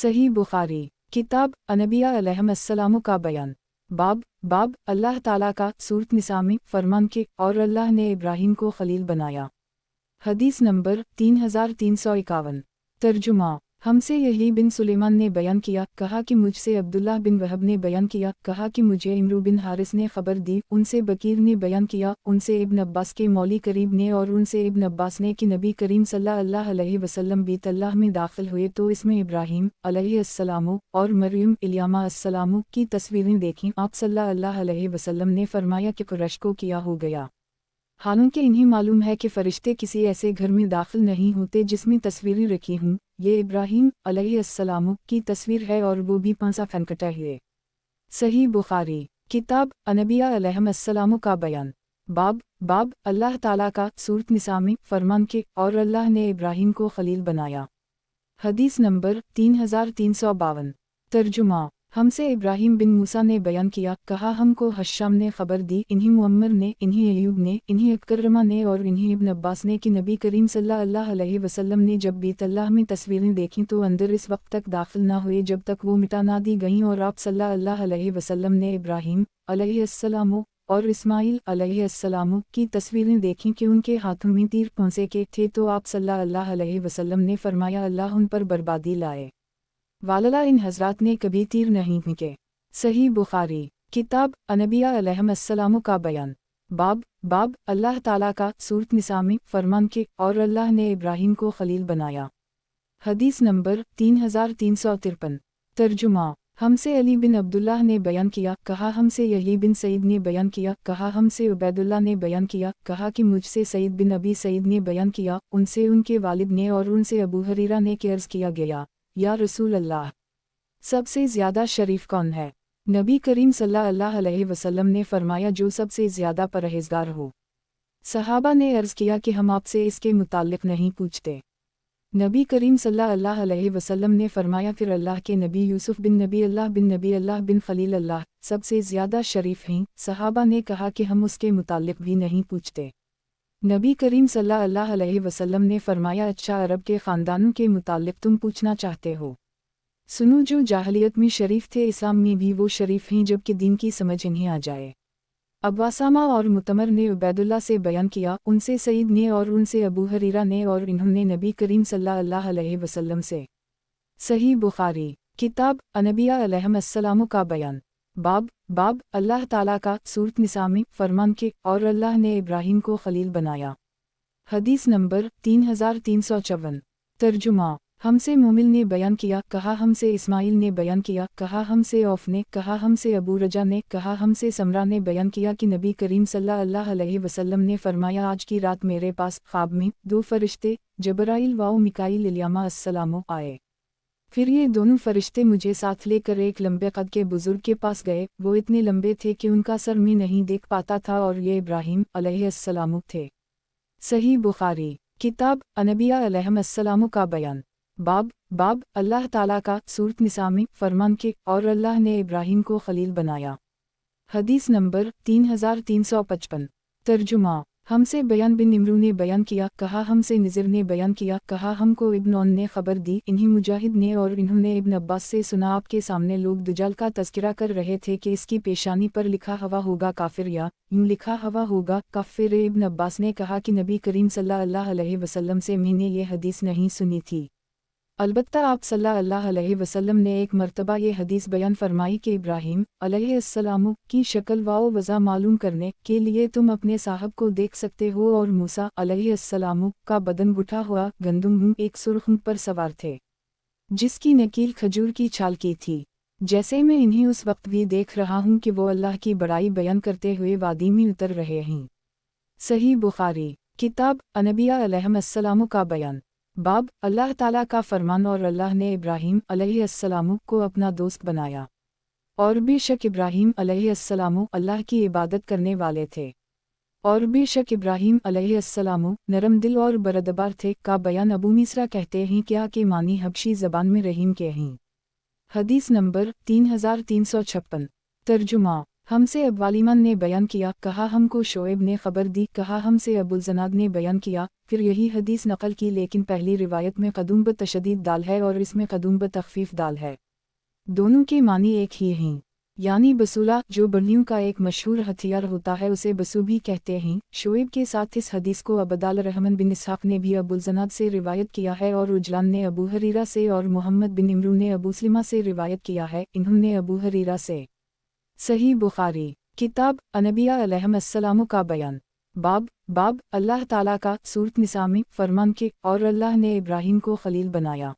सही बुखारी किताब अनबिया अलैहिस्सलाम का बयान। बाब अल्लाह ताला का सूरत निसा में फरमान के और अल्लाह ने इब्राहिम को खलील बनाया। हदीस नंबर 3351। तर्जुमा। हमसे यही बिन सुलेमान ने बयान किया, कहा कि मुझसे अब्दुल्लाह बिन वहब ने बयान किया, कहा कि मुझे इमरू बिन हारिस ने खबर दी, उनसे बकीर ने बयान किया, उनसे इब्न अब्बास के मौली करीब ने और उनसे इब्न अब्बास ने कि नबी करीम सल्लल्लाहु अलैहि वसल्लम बीत अल्लाह में दाखिल हुए तो इसमें इब्राहीम अलैहिस्सलाम और मरियम इल्यामा अस्सलाम की तस्वीरें देखीं। आप सल्लल्लाहु अलैहि वसल्लम ने फरमाया कि कुरैश को किया हो गया। हालांकि इन्हें मालूम है कि फरिश्ते किसी ऐसे घर में दाखिल नहीं होते जिसमें तस्वीरें रखी हों। ये इब्राहीम अलैहिस्सलाम की तस्वीर है और वो भी 5 फनकटा है। सही बुखारी किताब अनबिया अलैहिस्सलाम का बयान। बाब अल्लाह ताला का सूरत निसा में फरमान के और अल्लाह ने इब्राहीम को खलील बनाया। हदीस नंबर 3352। तर्जुमा। हमसे इब्राहीम बिन मूसा ने बयान किया, कहा हमको हश्शाम ने खबर दी, इन्हीं मुअम्मर ने, इन्हीं अयूब ने, इन्हीं इकरमा ने और इन्हीं इब्न अब्बास ने कि नबी करीम सल्लल्लाहु अलैहि वसल्लम ने जब बीत अल्लाह में तस्वीरें देखीं तो अंदर इस वक्त तक दाखिल न हुए जब तक वो मिटा ना दी गईं। और आप सल्लल्लाहु अलैहि वसल्लम ने इब्राहीम अलैहिस्सलाम और इस्माइल अलैहिस्सलाम की तस्वीरें देखीं कि उनके हाथों में तीर पहुँचे के थे तो आप सल्लल्लाहु अलैहि वसल्लम ने फरमाया, अल्लाह उन पर बर्बादी लाए, वालला इन हजरात ने कभी तीर नहीं फेंके। सही बुखारी किताब अनबिया अलैहिस्सलाम का बयान। बाब अल्लाह ताला का सूरत निसा में फरमान के और अल्लाह ने इब्राहीम को खलील बनाया। हदीस नंबर 3353। तर्जुमा। हमसे अली बिन अब्दुल्लाह ने बयान किया, कहा हमसे यही बिन सईद ने बयान किया, कहा हमसे उबैदुल्लाह ने बयान किया, कहा कि मुझसे सईद बिन अबी सईद ने बयान किया, उनसे उनके वालिद ने और उनसे अबू हरीरा ने कि अर्ज़ किया गया, या रसूल अल्लाह, सबसे ज़्यादा शरीफ कौन है? नबी करीम सल्लल्लाहु अलैहि वसल्लम ने फरमाया, जो सबसे ज़्यादा परहेज़गार हो। सहाबा ने अर्ज़ किया कि हम आपसे इसके मुताल्लिक़ नहीं पूछते। नबी करीम सल्लल्लाहु अलैहि वसल्लम ने फरमाया, फिर अल्लाह के नबी यूसुफ बिन नबी अल्लाह बिन खलील अल्लाह सबसे ज़्यादा शरीफ हैं। सहाबा ने कहा कि हम उसके मुताल्लिक़ भी नहीं पूछते। नबी करीम सल्लल्लाहु अलैहि वसल्लम ने फरमाया, अच्छा अरब के ख़ानदानों के मुताल्लिक़ तुम पूछना चाहते हो? सुनो, जो जाहलियत में शरीफ थे इस्लाम में भी वो शरीफ हैं जबकि दीन की समझ इन्हें आ जाए। अब्बासामा और मुतमर ने उबैदुल्लाह से बयान किया, उनसे सईद ने और उनसे अबू हरीरा ने और इन्होंने नबी करीम सल्लल्लाहु अलैहि वसल्लम से। सही बुखारी किताब अनबिया अलैहिस्सलाम का बयान। बाब अल्लाह ताला का सूरत निसा में फरमान के और अल्लाह ने इब्राहीम को खलील बनाया। हदीस नंबर 3354। तर्जुमा। हमसे मुमिल ने बयान किया, कहा हमसे इस्माइल ने बयान किया, कहा हमसे औफ ने, कहा हमसे अबू रजा ने, कहा हमसे समरा ने बयान किया कि नबी करीम सल्लल्लाहु अलैहि वसल्लम ने फरमाया, आज की रात मेरे पास ख्वाब में 2 फरिश्ते जबराइल व मिकाईल इल्यामा अस्सलाम आए। फिर ये दोनों फरिश्ते मुझे साथ लेकर एक लंबे कद के बुजुर्ग के पास गए। वो इतने लंबे थे कि उनका सर मैं नहीं देख पाता था और ये इब्राहीम अलैहिस्सलाम थे। सही बुखारी किताब अनबिया अलैहिस्सलाम का बयान। बाब अल्लाह ताला का सूरत निसा में फरमान के और अल्लाह ने इब्राहीम को खलील बनाया। हदीस नंबर 3355। तर्जुमा। हमसे बयान बिन इमरू ने बयान किया, कहा हमसे निज़र ने बयान किया, कहा हमको इब्न औन ने खबर दी, इन्हीं मुजाहिद ने और इन्होंने इब्न अब्बास से सुना, आपके सामने लोग दुजाल का तज़किरा कर रहे थे कि इसकी पेशानी पर लिखा हवा होगा काफिर या यूं लिखा हवा होगा काफिर। इब्न अब्बास ने कहा कि नबी करीम सल्लल्लाहु अलैहि वसल्लम से मैंने ये हदीस नहीं सुनी थी। अलबत्ता आप सल्लल्लाहु अलैहि वसल्लम ने एक मर्तबा ये हदीस बयान फरमाई कि इब्राहीम अलैहिस्सलाम की शक्ल व वज़ा मालूम करने के लिए तुम अपने साहब को देख सकते हो, और मूसा अलैहिस्सलाम का बदन गुठा हुआ गंदुम एक सुर्ख ऊँट पर सवार थे जिसकी नकील खजूर की छाल की थी। जैसे मैं इन्हें उस वक्त भी देख रहा हूँ कि वो अल्लाह की बड़ाई बयान करते हुए वादी में उतर रहे हैं। सही बुखारी किताब अनबिया अलैहिस्सलाम का बयान। बाब अल्लाह ताला का फरमान और अल्लाह ने इब्राहीम अलैहिस्सलाम को अपना दोस्त बनाया, और बेशक इब्राहीम अलैहिस्सलाम अल्लाह की इबादत करने वाले थे, और बेशक इब्राहीम अलैहिस्सलाम नरम दिल और बरदबार थे। का बयान अबू मिस्रा कहते हैं क्या कि मानी हबशी ज़बान में रहीम के हैं। हदीस नंबर 3356। तर्जुमा। हमसे अब्वालिमान ने बयान किया, कहा हमको शोएब ने खबर दी, कहा हमसे अबुलजनाद ने बयान किया, फिर यही हदीस नकल की, लेकिन पहली रिवायत में कदूम ब तशदीद दाल है और इसमें कदूम ब तखफीफ दाल है। दोनों के मानी एक ही हैं, यानी बसूला, जो बलियों का एक मशहूर हथियार होता है उसे बसू भी कहते हैं। शोएब के साथ इस हदीस को अबदाल रहमान बिन इसहाक ने भी अबुलजनाद से रिवायत किया है और उजलान ने अबू हरीरा से और मोहम्मद बिन इमरू ने अबू सलिमा से रिवायत किया है, इन्होंने अबू हरीरा से। सही बुखारी किताब अनबिया अलैहिस्सलाम का बयान। बाब अल्लाह ताला का सूरत निसा में फरमान के और अल्लाह ने इब्राहिम को खलील बनाया।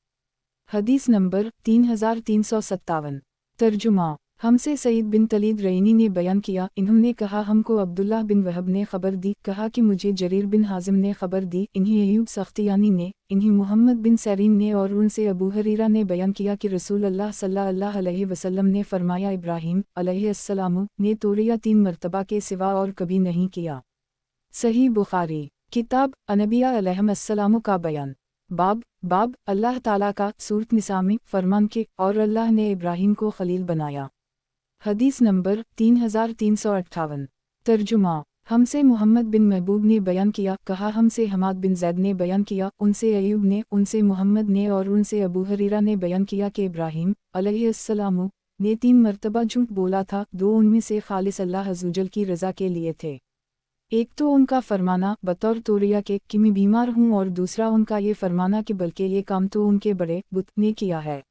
हदीस नंबर 3357। तर्जुमा हमसे सईद बिन तलीद रईनी ने बयान किया, इन्होंने कहा हमको अब्दुल्लाह बिन वहब ने खबर दी, कहा कि मुझे जरीर बिन हाजिम ने खबर दी, इन्हीं अयूब सख्तियानी ने, इन्हीं मोहम्मद बिन सरीन ने और उनसे अबू हरीरा ने बयान किया कि रसूल अल्लाह सल्लल्लाहु अलैहि वसल्लम ने फरमाया, इब्राहिम अलैहिस्सलाम ने तोरिया 3 मरतबा के सिवा और कभी नहीं किया। सही बुखारी किताब अनबिया अलैहिस्सलाम का बयान। बाब अल्लाह ताला का सूरत निसा में फरमान के और अल्लाह ने इब्राहिम को खलील बनाया। हदीस नंबर 3358। तर्जुमा हमसे मोहम्मद बिन महबूब ने बयान किया, कहा हमसे हमाद बिन जैद ने बयान किया, उनसे अयूब ने, उनसे मोहम्मद ने और उनसे अबू हरीरा ने बयान किया कि इब्राहिम अलैहिस्सलाम ने 3 मरतबा झूठ बोला था, 2 उनमें से खालिस अल्लाह अज़्ज़वजल की रज़ा के लिए थे। एक तो उनका फरमाना बतौर तोरिया के कि मैं बीमार हूँ, और दूसरा उनका ये फरमाना कि बल्कि ये काम तो उनके बड़े बुत ने किया है।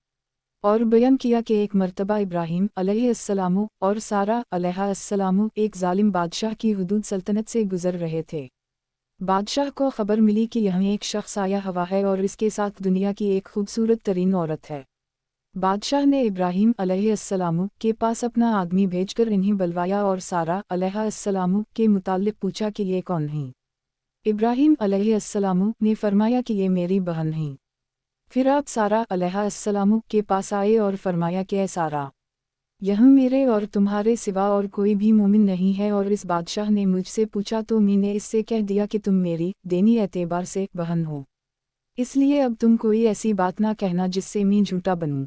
और बयान किया कि एक मरतबा इब्राहिम अलैहिस्सलाम और सारा अलैहिस्सलाम एक जालिम बादशाह की हुदूद सल्तनत से गुजर रहे थे। बादशाह को खबर मिली कि यहाँ एक शख्स आया हुआ है और इसके साथ दुनिया की एक खूबसूरत तरीन औरत है। बादशाह ने इब्राहिम अलैहिस्सलाम के पास अपना आदमी भेजकर इन्हें बुलवाया और सारा अलैहिस्सलाम के मुताल्लिक पूछा कि ये कौन हैं। इब्राहिम अलैहिस्सलाम ने फरमाया कि ये मेरी बहन हैं। फिर आप सारा अलैहिस्सलाम के पास आए और फरमाया कि ऐ सारा, यहाँ मेरे और तुम्हारे सिवा और कोई भी मोमिन नहीं है, और इस बादशाह ने मुझसे पूछा तो मैंने इससे कह दिया कि तुम मेरी दीनी एतबार से बहन हो, इसलिए अब तुम कोई ऐसी बात ना कहना जिससे मैं झूठा बनूं।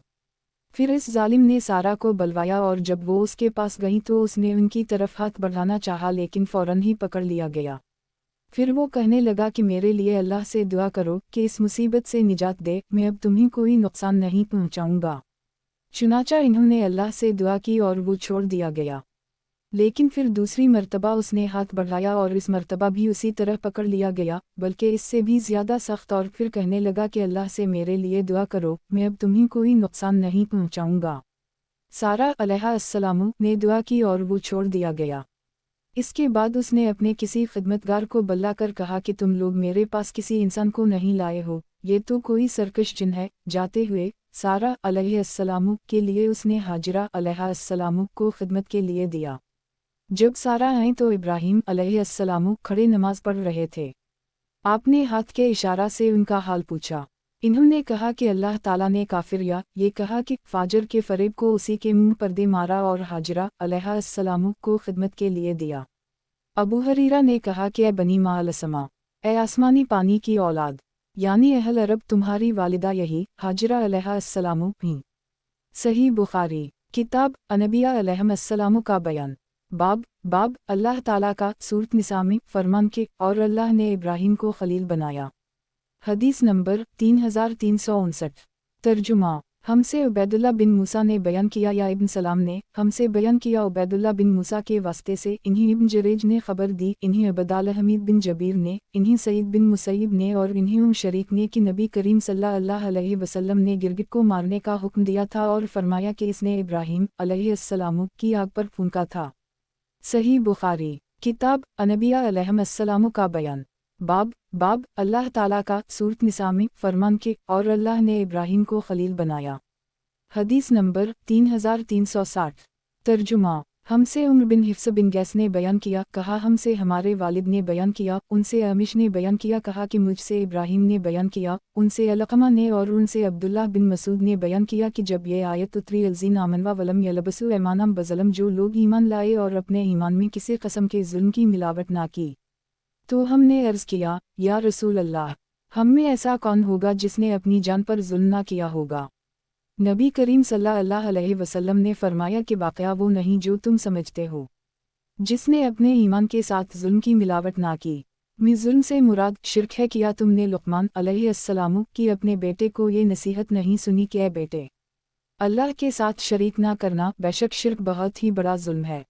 फिर इस जालिम ने सारा को बुलवाया और जब वो उसके पास गई तो उसने उनकी तरफ हाथ बढ़ाना चाहा, लेकिन फौरन ही पकड़ लिया गया। फिर वो कहने लगा कि मेरे लिए अल्लाह से दुआ करो कि इस मुसीबत से निजात दे, मैं अब तुम्हें कोई नुकसान नहीं पहुंचाऊंगा। चुनाचा इन्होंने अल्लाह से दुआ की और वो छोड़ दिया गया। लेकिन फिर दूसरी मर्तबा उसने हाथ बढ़ाया और इस मर्तबा भी उसी तरह पकड़ लिया गया, बल्कि इससे भी ज़्यादा सख्त, और फिर कहने लगा कि अल्लाह से मेरे लिए दुआ करो, मैं अब तुम्हें कोई नुकसान नहीं पहुंचाऊंगा। सारा अलैहिस्सलाम ने दुआ की और वो छोड़ दिया गया। इसके बाद उसने अपने किसी खिदमतगार को बुलाकर कहा कि तुम लोग मेरे पास किसी इंसान को नहीं लाए हो, ये तो कोई सरकश जिन है। जाते हुए सारा अलैहिस्सलाम के लिए उसने हाजिरा अलैहिस्सलाम को खिदमत के लिए दिया। जब सारा आए तो इब्राहिम अलैहिस्सलाम खड़े नमाज पढ़ रहे थे। आपने हाथ के इशारा से उनका हाल पूछा। इन्होंने कहा कि अल्लाह ताला ने काफिर या ये कहा कि फाजर के फरेब को उसी के मुंह पर दे मारा और हाजिरा अलैहिस्सलाम को खिदमत के लिए दिया। अबू हरीरा ने कहा कि ए बनी मालसमा, ए आसमानी पानी की औलाद, यानी अहल अरब, तुम्हारी वालिदा यही हाजिरा अलैहिस्सलाम ही। सही बुखारी किताब अनबिया अलैहिस्सलाम का बयान। बाब अल्लाह ताला का सूरत निसा में फरमान के और अल्लाह ने इब्राहिम को खलील बनाया। हदीस नंबर 3359। तर्जुमा हमसे उबैदुल्लाह बिन मूसा ने बयान किया, या इब्न सलाम ने हमसे बयान किया उबैदुल्लाह बिन मूसा के वास्ते से, इन्हीं इब्न जरेज ने खबर दी, इन्हीं अबदाल हमीद बिन जबीर ने, इन्हीं सईद बिन मुसैब ने और इन्हीं उम शरीक ने कि नबी करीम सल्लल्लाहु अलैहि वसल्लम ने गिरगिट को मारने का हुक्म दिया था और फरमाया कि इसने इब्राहिम अलैहिस्सलाम की आग पर फूंका था। सही बुखारी किताब अनबिया अलैहिस्सलाम का बयान। बाब अल्लाह ताला का सूरत निसा में फरमान के और अल्लाह ने इब्राहिम को खलील बनाया। हदीस नंबर 3360। तर्जुमा हमसे उम्र बिन हिफ्स बिन गैस ने बयान किया, कहा हमसे हमारे वालिद ने बयान किया, उनसे अमिश ने बयान किया, कहा कि मुझसे इब्राहिम ने बयान किया, उनसे अलकमा ने और उनसे अब्दुल्लाह बिन मसूद ने बयान किया कि जब ये आयत उतरी, अलजीन आमनवा वलम यलबसु ईमानम बज़लम, जो लोग ईमान लाए और अपने ईमान में किसी कस्म के जुल्म की मिलावट ना की, तो हमने अर्ज़ किया, या रसूल अल्लाह, हम में ऐसा कौन होगा जिसने अपनी जान पर जुल्म ना किया होगा। नबी करीम सल्लल्लाहु अलैहि वसल्लम ने फरमाया कि वाक़या वो नहीं जो तुम समझते हो, जिसने अपने ईमान के साथ जुल्म की मिलावट ना की। जुल्म से मुराद शिर्क है। किया तुमने लुक़मान अलैहिस्सलाम की अपने बेटे को ये नसीहत नहीं सुनी कि ऐ बेटे, अल्लाह के साथ शरीक ना करना, बेशक शिर्क बहुत ही बड़ा जुल्म है।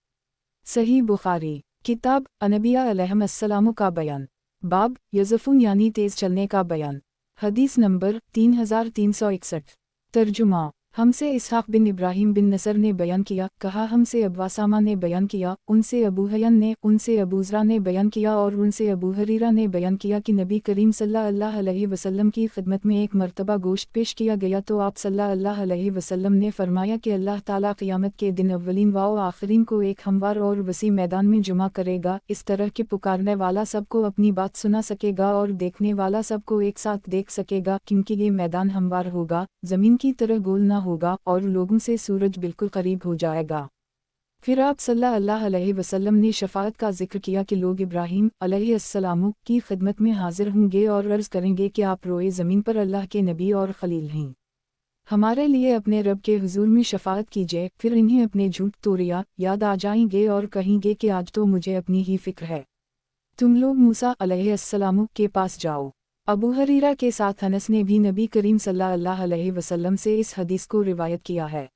सही बुखारी किताब अनबिया अलैहिस्सलाम का बयान, बाब यज़फ़ून यानी तेज़ चलने का बयान। हदीस नंबर 3361। तर्जुमा हमसे इसहाक़ बिन इब्राहीम बिन नसर ने बयान किया, कहा हमसे अबवासामा ने बयान किया, उनसे अबू हयन ने, उनसे अबूज़रा ने बयान किया और उनसे अबू हरीरा ने बयान किया कि नबी करीम सल्लल्लाहु अलैहि वसल्लम की खिदमत में एक मरतबा गोश्त पेश किया गया तो आप सल्लल्लाहु अलैहि वसल्लम ने फरमाया कि अल्लाह ताला क़यामत के दिन अव्वलीन व आखिरीन को एक हमवार और वसी मैदान में जुमा करेगा। इस तरह के पुकारने वाला सबको अपनी बात सुना सकेगा और देखने वाला सबको एक साथ देख सकेगा, क्योंकि ये मैदान हमवार होगा, ज़मीन की तरह गोल ना होगा और लोगों से सूरज बिल्कुल करीब हो जाएगा। फिर आप सल्लल्लाहु अलैहि वसल्लम ने शफाअत का जिक्र किया कि लोग इब्राहीम अलैहिस्सलाम की खिदमत में हाजिर होंगे और अर्ज़ करेंगे कि आप रोए ज़मीन पर अल्लाह के नबी और खलील हैं, हमारे लिए अपने रब के हुजूर में शफाअत कीजिए। फिर इन्हें अपने झूठ तोरिया याद आ जाएंगे और कहेंगे कि आज तो मुझे अपनी ही फिक्र है, तुम लोग मूसा अलैहिस्सलाम के पास जाओ। अबू हरीरा के साथ अनस ने भी नबी करीम सल्लल्लाहु अलैहि वसल्लम से इस हदीस को रिवायत किया है।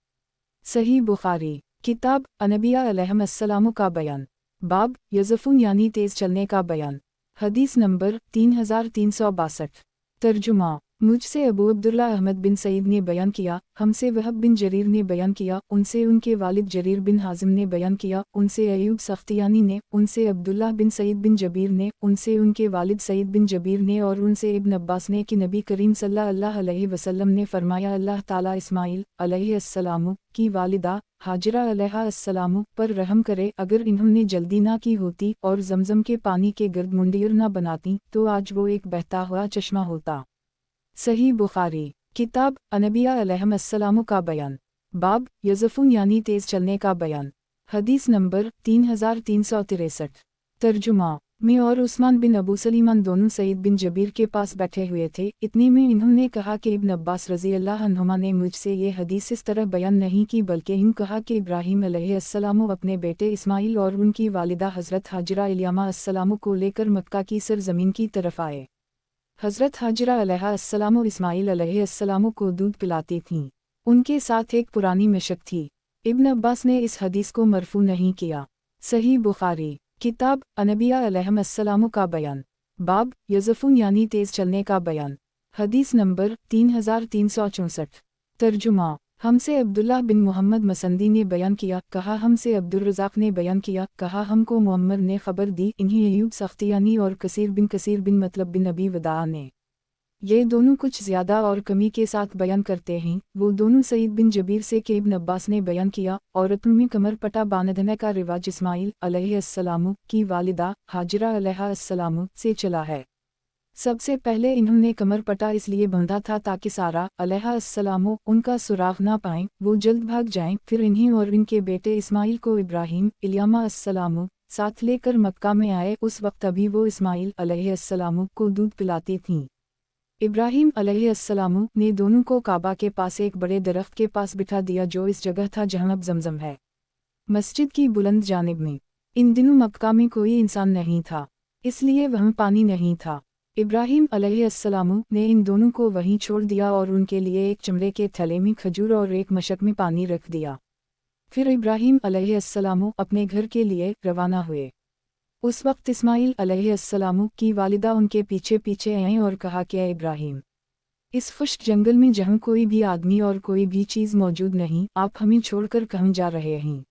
सही बुखारी किताब अनबिया अलैहिस्सलाम का बयान, बाब यज़फ़ून यानी तेज़ चलने का बयान। हदीस नंबर 3362। तर्जुमा मुझसे अबू अब्दुल्ला अहमद बिन सईद ने बयान किया, हमसे वहब बिन जरीर ने बयान किया, उनसे उनके वालिद जरीर बिन हाजिम ने बयान किया, उनसे अयूब सख्तियानी ने, उनसे अब्दुल्लाह बिन सईद बिन जबीर ने, उनसे उनके वालिद सईद बिन जबीर ने और उनसे इब्न अब्बास ने कि नबी करीम सल्लल्लाहु अलैहि वसल्लम ने फरमाया, अल्लाह ताला इस्माइल अलैहिस्सलाम की वालिदा हाजिरा अलैहिस्सलाम पर रहम करे, अगर इन्होंने जल्दी ना की होती और जमजम के पानी के गर्द मुंडियर ना बनाती तो आज वो एक बहता हुआ चश्मा होता। सही बुखारी किताब अनबिया अलैहिस्सलाम का बयान, बाब यज़फ़ून यानी तेज़ चलने का बयान। हदीस नंबर 3363। तर्जुमा मैं और उस्मान बिन अबू सलीमान दोनों सईद बिन जबीर के पास बैठे हुए थे, इतने में इन्होंने कहा कि इब्न अब्बास रज़ी अल्लाह अन्हुमा ने मुझसे ये हदीस इस तरह बयान नहीं की, बल्कि यूँ कहा कि इब्राहीम अलैहिस्सलाम अपने बेटे इस्माइल और उनकी वालिदा हज़रत हाजिरा अलैहिस्सलाम को लेकर मक्का की सरज़मीन की तरफ आए। हज़रत हाजिरा अलैहिस्सलाम इस्माइल अलैहिस्सलाम को दूध पिलाती थीं, उनके साथ एक पुरानी मशक थी। इब्न अब्बास ने इस हदीस को मरफू नहीं किया। सही बुखारी किताब अनबिया अलैहिस्सलाम का बयान, बाब यज़फ़ून यानी तेज़ चलने का बयान। हदीस नंबर 3364। तर्जुमा हमसे अब्दुल्लाह बिन मोहम्मद मसंदी ने बयान किया, कहा हमसे अब्दुर्रज़ाक़ ने बयान किया, कहा हमको मुअम्मर ने ख़बर दी, इन्हीं अयूब सख्तियानी और कसीर बिन मतलब बिन अबी वदा ने। ये दोनों कुछ ज़्यादा और कमी के साथ बयान करते हैं। वो दोनों सईद बिन जबीर से कि इब्न अब्बास ने बयान किया, औरतों में कमर पटा बांधने का रिवाज इस्माइल अलैहिस्सलाम की वालिदा हाजिरा अलैहिस्सलाम से चला है। सबसे पहले इन्होंने कमर पटा इसलिए बांधा था ताकि सारा अलैहिस्सलाम उनका सुराग ना पाएं, वो जल्द भाग जाएं। फिर इन्हीं और इनके बेटे इस्माइल को इब्राहीम अलैहिस्सलाम साथ लेकर मक्का में आए। उस वक्त अभी वो इस्माइल अलैहिस्सलाम को दूध पिलाती थीं। इब्राहीम अलैहिस्सलाम ने दोनों को काबा के पास एक बड़े दरख्त के पास बिठा दिया जो इस जगह था जहाँ अब जमजम है, मस्जिद की बुलंद जानिब में। इन दिनों मक्का में कोई इंसान नहीं था, इसलिए वहाँ पानी नहीं था। इब्राहीम अलैहिस्सलाम ने इन दोनों को वहीं छोड़ दिया और उनके लिए एक चमड़े के थैले में खजूर और एक मशक में पानी रख दिया। फिर इब्राहीम अलैहिस्सलाम अपने घर के लिए रवाना हुए। उस वक्त इस्माइल अलैहिस्सलाम की वालिदा उनके पीछे पीछे आए और कहा कि ऐ इब्राहीम, इस खुश्क जंगल में जहाँ कोई भी आदमी और कोई भी चीज़ मौजूद नहीं, आप हमें छोड़कर कहाँ जा रहे हैं।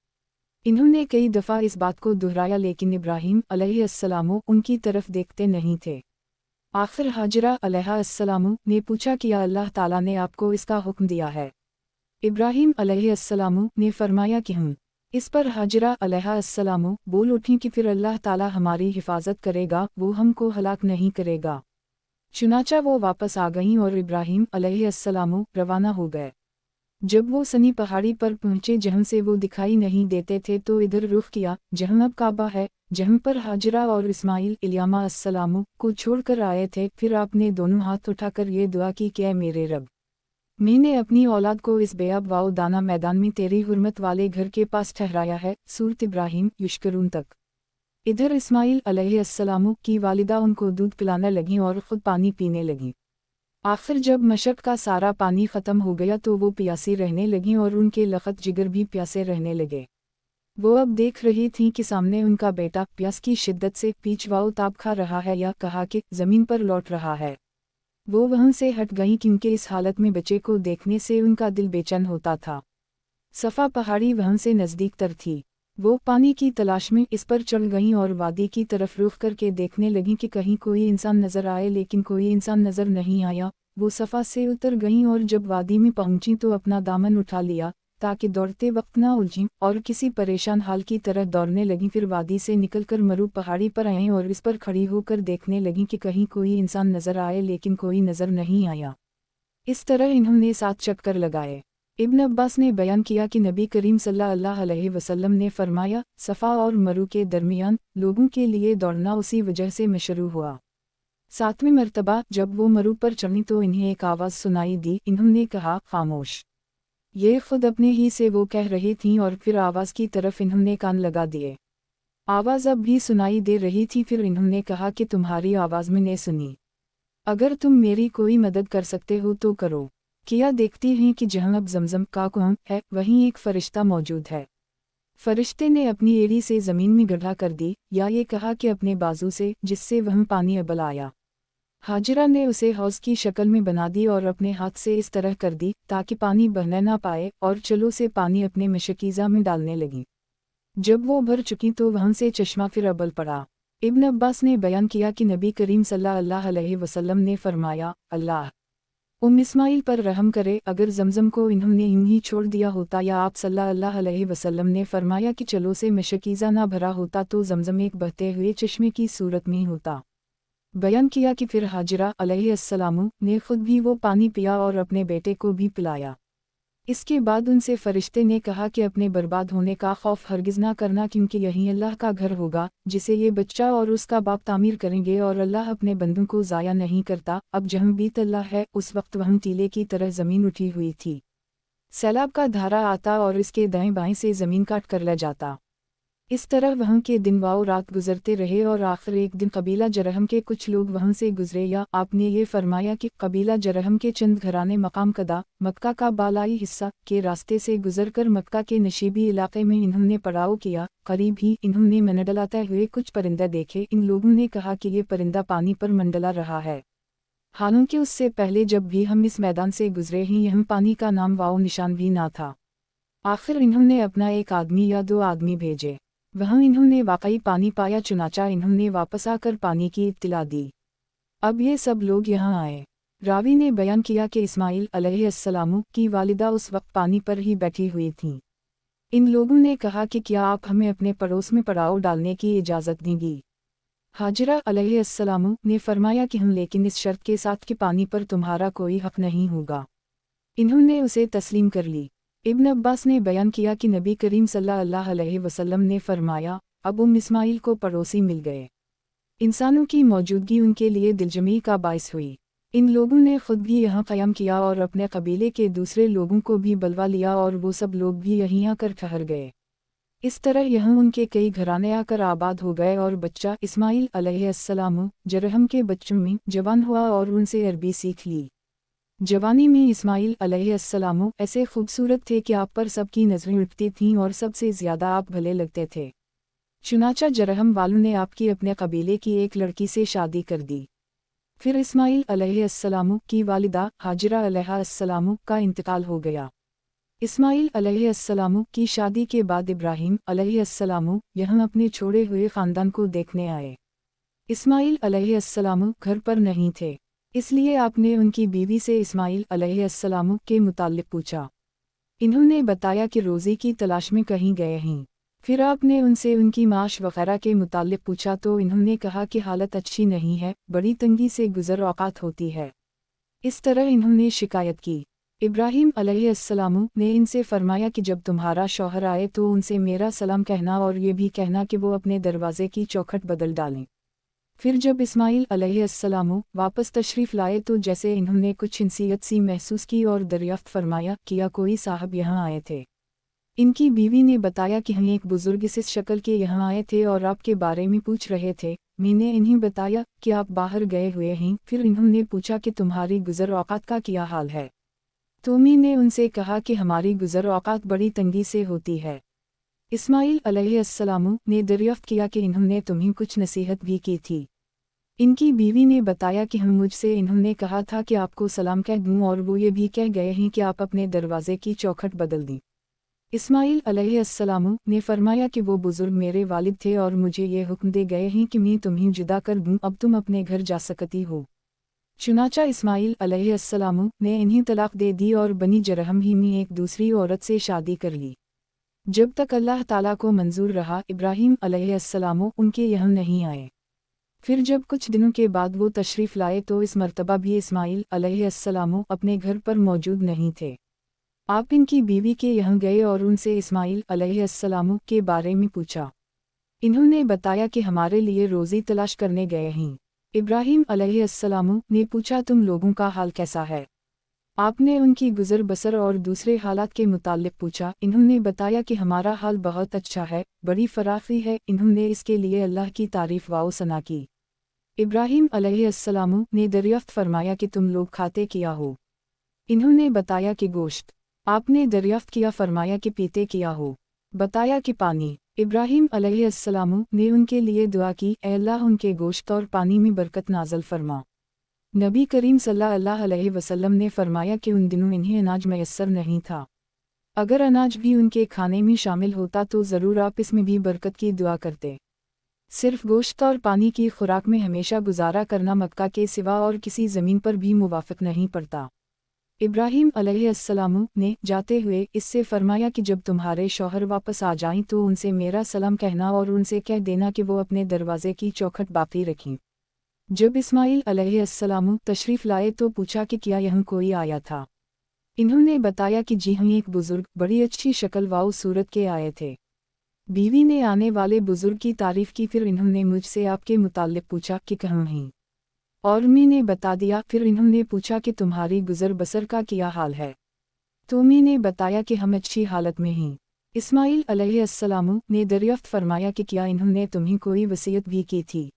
इन्होंने कई दफ़ा इस बात को दोहराया, लेकिन इब्राहीम अलैहिस्सलाम उनकी तरफ देखते नहीं थे। आखिर हाजिरा अलैहिस्सलाम ने पूछा कि अल्लाह ताला ने आपको इसका हुक्म दिया है। इब्राहीम अलैहिस्सलाम ने फरमाया कि हूँ। इस पर हाजिरा अलैहिस्सलाम बोल उठी कि फिर अल्लाह ताला हमारी हिफाजत करेगा, वो हमको हलाक नहीं करेगा। चुनाचा वो वापस आ गईं और इब्राहीम अलैहिस्सलाम रवाना हो गए। जब वो सनी पहाड़ी पर पहुँचे जहाँ से वो दिखाई नहीं देते थे तो इधर रुख किया जहाँ अब काबा है, जहाँ पर हाजिरा और इस्माइल अलैहिस्सलाम को छोड़कर आए थे। फिर आपने दोनों हाथ उठाकर ये दुआ की कि ऐ मेरे रब, मैं ने अपनी औलाद को इस बेअब व दाना मैदान में तेरी हुर्मत वाले घर के पास ठहराया है। सूरत इब्राहिम युश्करून तक। इधर इस्माइल अलैहिस्सलाम की वालिदा उनको दूध पिलाने लगीं और ख़ुद पानी पीने लगीं। आखिर जब मशक का सारा पानी ख़त्म हो गया तो वो प्यासी रहने लगीं और उनके लखत जिगर भी प्यासे रहने लगे। वो अब देख रही थीं कि सामने उनका बेटा प्यास की शिद्दत से पीछ व ताप खा रहा है या कहा कि ज़मीन पर लौट रहा है। वो वहाँ से हट गईं क्योंकि इस हालत में बच्चे को देखने से उनका दिल बेचैन होता था। सफ़ा पहाड़ी वहाँ से नज़दीक तर थी। वो पानी की तलाश में इस पर चढ़ गईं और वादी की तरफ रुख करके देखने लगीं कि कहीं कोई इंसान नज़र आए, लेकिन कोई इंसान नज़र नहीं आया। वो सफ़ा से उतर गईं और जब वादी में पहुंचीं तो अपना दामन उठा लिया ताकि दौड़ते वक्त ना उलझीं और किसी परेशान हाल की तरह दौड़ने लगीं। फिर वादी से निकलकर मरू पहाड़ी पर आईं और इस पर खड़ी होकर देखने लगीं कि कहीं कोई इंसान नज़र आए, लेकिन कोई नज़र नहीं आया। इस तरह इन्होंने 7 चक्कर लगाए। इब्न अब्बास ने बयान किया कि नबी करीम सल्लल्लाहु अलैहि वसल्लम ने फरमाया, सफ़ा और मरू के दरमियान लोगों के लिए दौड़ना उसी वजह से मशरू हुआ। 7वें मरतबा जब वो मरू पर चढ़ी तो इन्हें एक आवाज़ सुनाई दी। इन्होंने कहा, खामोश। ये खुद अपने ही से वो कह रही थीं और फिर आवाज़ की तरफ इन्होंने कान लगा दिए। आवाज़ अब भी सुनाई दे रही थी। फिर इन्होंने कहा कि तुम्हारी आवाज़ मैंने सुनी, अगर तुम मेरी कोई मदद कर सकते हो तो करो। किया देखती हैं कि जहाँ अब ज़मज़म का कुआं है वहीं एक फ़रिश्ता मौजूद है। फ़रिश्ते ने अपनी एड़ी से ज़मीन में गड्ढा कर दी, या ये कहा कि अपने बाजू से, जिससे वह पानी अबल आया। हाजिरा ने उसे हौज़ की शक्ल में बना दी और अपने हाथ से इस तरह कर दी ताकि पानी बहने ना पाए, और चलो से पानी अपने मशकीज़ा में डालने लगी। जब वो भर चुकी तो वहाँ से चश्मा फिर अबल पड़ा। इब्न अब्बास ने बयान किया कि नबी करीम सल्लल्लाहु अलैहि वसल्लम ने फरमाया, अल्लाह इस्माइल पर रहम करे, अगर ज़मज़म को इन्होंने यूं ही छोड़ दिया होता या आप सल्लल्लाहु अलैहि वसल्लम ने फरमाया कि चलो से मशकीज़ा ना भरा होता तो ज़मज़म एक बहते हुए चश्मे की सूरत में होता। बयान किया कि फिर हाजिरा अलैहिस्सलाम ने खुद भी वो पानी पिया और अपने बेटे को भी पिलाया। इसके बाद उनसे फ़रिश्ते ने कहा कि अपने बर्बाद होने का खौफ हरगिज़ ना करना, क्योंकि यही अल्लाह का घर होगा जिसे ये बच्चा और उसका बाप तामीर करेंगे, और अल्लाह अपने बंदों को ज़ाया नहीं करता। अब जहाँ बीत अल्लाह है, उस वक्त वहाँ टीले की तरह ज़मीन उठी हुई थी। सैलाब का धारा आता और इसके दाएं बाएं से ज़मीन काट कर ले जाता। इस तरह वहाँ के दिन व रात गुजरते रहे और आखिर एक दिन कबीला जरहम के कुछ लोग वहाँ से गुजरे, या आपने ये फरमाया कि कबीला जरहम के चंद घराने मकाम कदा मक्का का बालाई हिस्सा के रास्ते से गुजरकर मक्का के नशीबी इलाके में इन्होंने पड़ाव किया। करीब ही इन्होंने मंडलाते हुए कुछ परिंदे देखे। इन लोगों ने कहा कि ये परिंदा पानी पर मंडला रहा है, हालांकि उससे पहले जब भी हम इस मैदान से गुजरे ही यहाँ पानी का नाम वाओ निशान भी ना था। आखिर इन्होंने अपना एक आदमी या 2 आदमी भेजे, वहाँ इन्होंने वाकई पानी पाया, चुनाचा इन्होंने वापस आकर पानी की इत्तिला दी। अब ये सब लोग यहाँ आए। रावी ने बयान किया कि इस्माइल अलैहिस्सलाम की वालिदा उस वक्त पानी पर ही बैठी हुई थीं। इन लोगों ने कहा कि क्या आप हमें अपने पड़ोस में पड़ाव डालने की इजाज़त देंगी? हाजिरा अलैहिस्सलाम ने फरमाया कि हम, लेकिन इस शर्त के साथ कि पानी पर तुम्हारा कोई हक नहीं होगा। इन्होंने उसे तस्लीम कर ली। इब्न अब्बास ने बयान किया कि नबी करीम सल्लल्लाहु अलैहि वसल्लम ने फरमाया, अब इस्माइल को पड़ोसी मिल गए। इंसानों की मौजूदगी उनके लिए दिलजमी का बाइस हुई। इन लोगों ने खुद भी यहाँ क़याम किया और अपने कबीले के दूसरे लोगों को भी बुलवा लिया, और वो सब लोग भी यहीं आकर ठहर गए। इस तरह यहाँ उनके कई घराने आकर आबाद हो गए, और बच्चा इस्माइल अलैहिस्सलाम जरहम के बच्चों में जवान हुआ और उनसे अरबी सीख ली। जवानी में इस्माइल अलैहिस्सलाम ऐसे खूबसूरत थे कि आप पर सबकी नज़रें उठती थीं और सबसे ज़्यादा आप भले लगते थे। चुनाचा जरहम वालों ने आपकी अपने कबीले की एक लड़की से शादी कर दी। फिर इस्माइल अलैहिस्सलाम की वालिदा हाजिरा अलैहिस्सलाम का इंतकाल हो गया। इस्माइल अलैहिस्सलाम की शादी के बाद इब्राहीम अलैहिस्सलाम यहाँ अपने छोड़े हुए ख़ानदान को देखने आए। इस्माइल अलैहिस्सलाम घर पर नहीं थे, इसलिए आपने उनकी बीवी से इस्माइल अलैहिस्सलाम के मुताल्लिक़ पूछा। इन्होंने बताया कि रोज़ी की तलाश में कहीं गए हैं। फिर आपने उनसे उनकी माश वग़ैरह के मुताल्लिक़ पूछा तो इन्होंने कहा कि हालत अच्छी नहीं है, बड़ी तंगी से गुज़र औक़ात होती है। इस तरह इन्होंने शिकायत की। इब्राहीम अलैहिस्सलाम ने इनसे फरमाया कि जब तुम्हारा शौहर आए तो उनसे मेरा सलाम कहना, और ये भी कहना कि वो अपने दरवाज़े की चौखट बदल डालें। پھر جب اسماعیل علیہ السلام واپس تشریف لائے تو جیسے انہوں نے کچھ انسیت سی محسوس کی اور دریافت فرمایا کیا کوئی صاحب یہاں آئے تھے۔ ان کی بیوی نے بتایا کہ ہم ایک بزرگ اس شکل کے یہاں آئے تھے اور آپ کے بارے میں پوچھ رہے تھے۔ میں نے انہیں بتایا کہ آپ باہر گئے ہوئے ہیں۔ پھر انہوں نے پوچھا کہ تمہاری گزر اوقات کا کیا حال ہے؟ تو میں نے ان سے کہا کہ ہماری گزر اوقات بڑی تنگی سے ہوتی ہے۔ اسماعیل علیہ السلام نے دریافت کیا کہ انہوں نے تمہیں کچھ نصیحت بھی کی تھی۔ ان کی بیوی نے بتایا کہ مجھ سے انہوں نے کہا تھا کہ آپ کو سلام کہہ دوں اور وہ یہ بھی کہہ گئے ہیں کہ آپ اپنے دروازے کی چوکھٹ بدل دیں۔ اسماعیل علیہ السلام نے فرمایا کہ وہ بزرگ میرے والد تھے اور مجھے یہ حکم دے گئے ہیں کہ میں تمہیں جدا کر دوں، اب تم اپنے گھر جا سکتی ہو۔ چنانچہ اسماعیل علیہ السلام نے انہیں طلاق دے دی اور بنی جرہم ہی میں ایک دوسری عورت سے شادی کر لی۔ جب تک اللہ تعالیٰ کو منظور رہا ابراہیم علیہ السلام ان کے یہاں نہیں آئے۔ پھر جب کچھ دنوں کے بعد وہ تشریف لائے تو اس مرتبہ بھی اسماعیل علیہ السلام اپنے گھر پر موجود نہیں تھے۔ آپ ان کی بیوی کے یہاں گئے اور ان سے اسماعیل علیہ السلام کے بارے میں پوچھا۔ انہوں نے بتایا کہ ہمارے لیے روزی تلاش کرنے گئے ہیں۔ ابراہیم علیہ السلام نے پوچھا تم لوگوں کا حال کیسا ہے؟ آپ نے ان کی گزر بسر اور دوسرے حالات کے متعلق پوچھا۔ انہوں نے بتایا کہ ہمارا حال بہت اچھا ہے، بڑی فراخی ہے۔ انہوں نے اس کے لیے اللہ کی تعریف و ثنا کی۔ ابراہیم علیہ السلام نے دریافت فرمایا کہ تم لوگ کھاتے کیا ہو؟ انہوں نے بتایا کہ گوشت۔ آپ نے دریافت کیا فرمایا کہ پیتے کیا ہو؟ بتایا کہ پانی۔ ابراہیم علیہ السلام نے ان کے لیے دعا کی، اے اللہ ان کے گوشت اور پانی میں برکت نازل فرما۔ نبی کریم صلی اللہ علیہ وسلم نے فرمایا کہ ان دنوں انہیں اناج میسر نہیں تھا۔ اگر اناج بھی ان کے کھانے میں شامل ہوتا تو ضرور آپ اس میں بھی برکت کی دعا کرتے۔ صرف گوشت اور پانی کی خوراک میں ہمیشہ گزارا کرنا مکہ کے سوا اور کسی زمین پر بھی موافق نہیں پڑتا۔ ابراہیم علیہ السلام نے جاتے ہوئے اس سے فرمایا کہ جب تمہارے شوہر واپس آ جائیں تو ان سے میرا سلام کہنا اور ان سے کہہ دینا کہ وہ اپنے دروازے کی چوکھٹ باقی رکھیں۔ جب اسماعیل علیہ السلام تشریف لائے تو پوچھا کہ کیا یہاں کوئی آیا تھا؟ انہوں نے بتایا کہ جی ہم ایک بزرگ بڑی اچھی شکل و صورت کے آئے تھے۔ بیوی نے آنے والے بزرگ کی تعریف کی۔ پھر انہوں نے مجھ سے آپ کے متعلق پوچھا کہ کہاں ہیں، اور میں نے بتا دیا۔ پھر انہوں نے پوچھا کہ تمہاری گزر بسر کا کیا حال ہے؟ تو میں نے بتایا کہ ہم اچھی حالت میں ہیں۔ اسماعیل علیہ السلام نے دریافت فرمایا کہ کیا انہوں نے تمہیں کوئی وصیت بھی کی تھی؟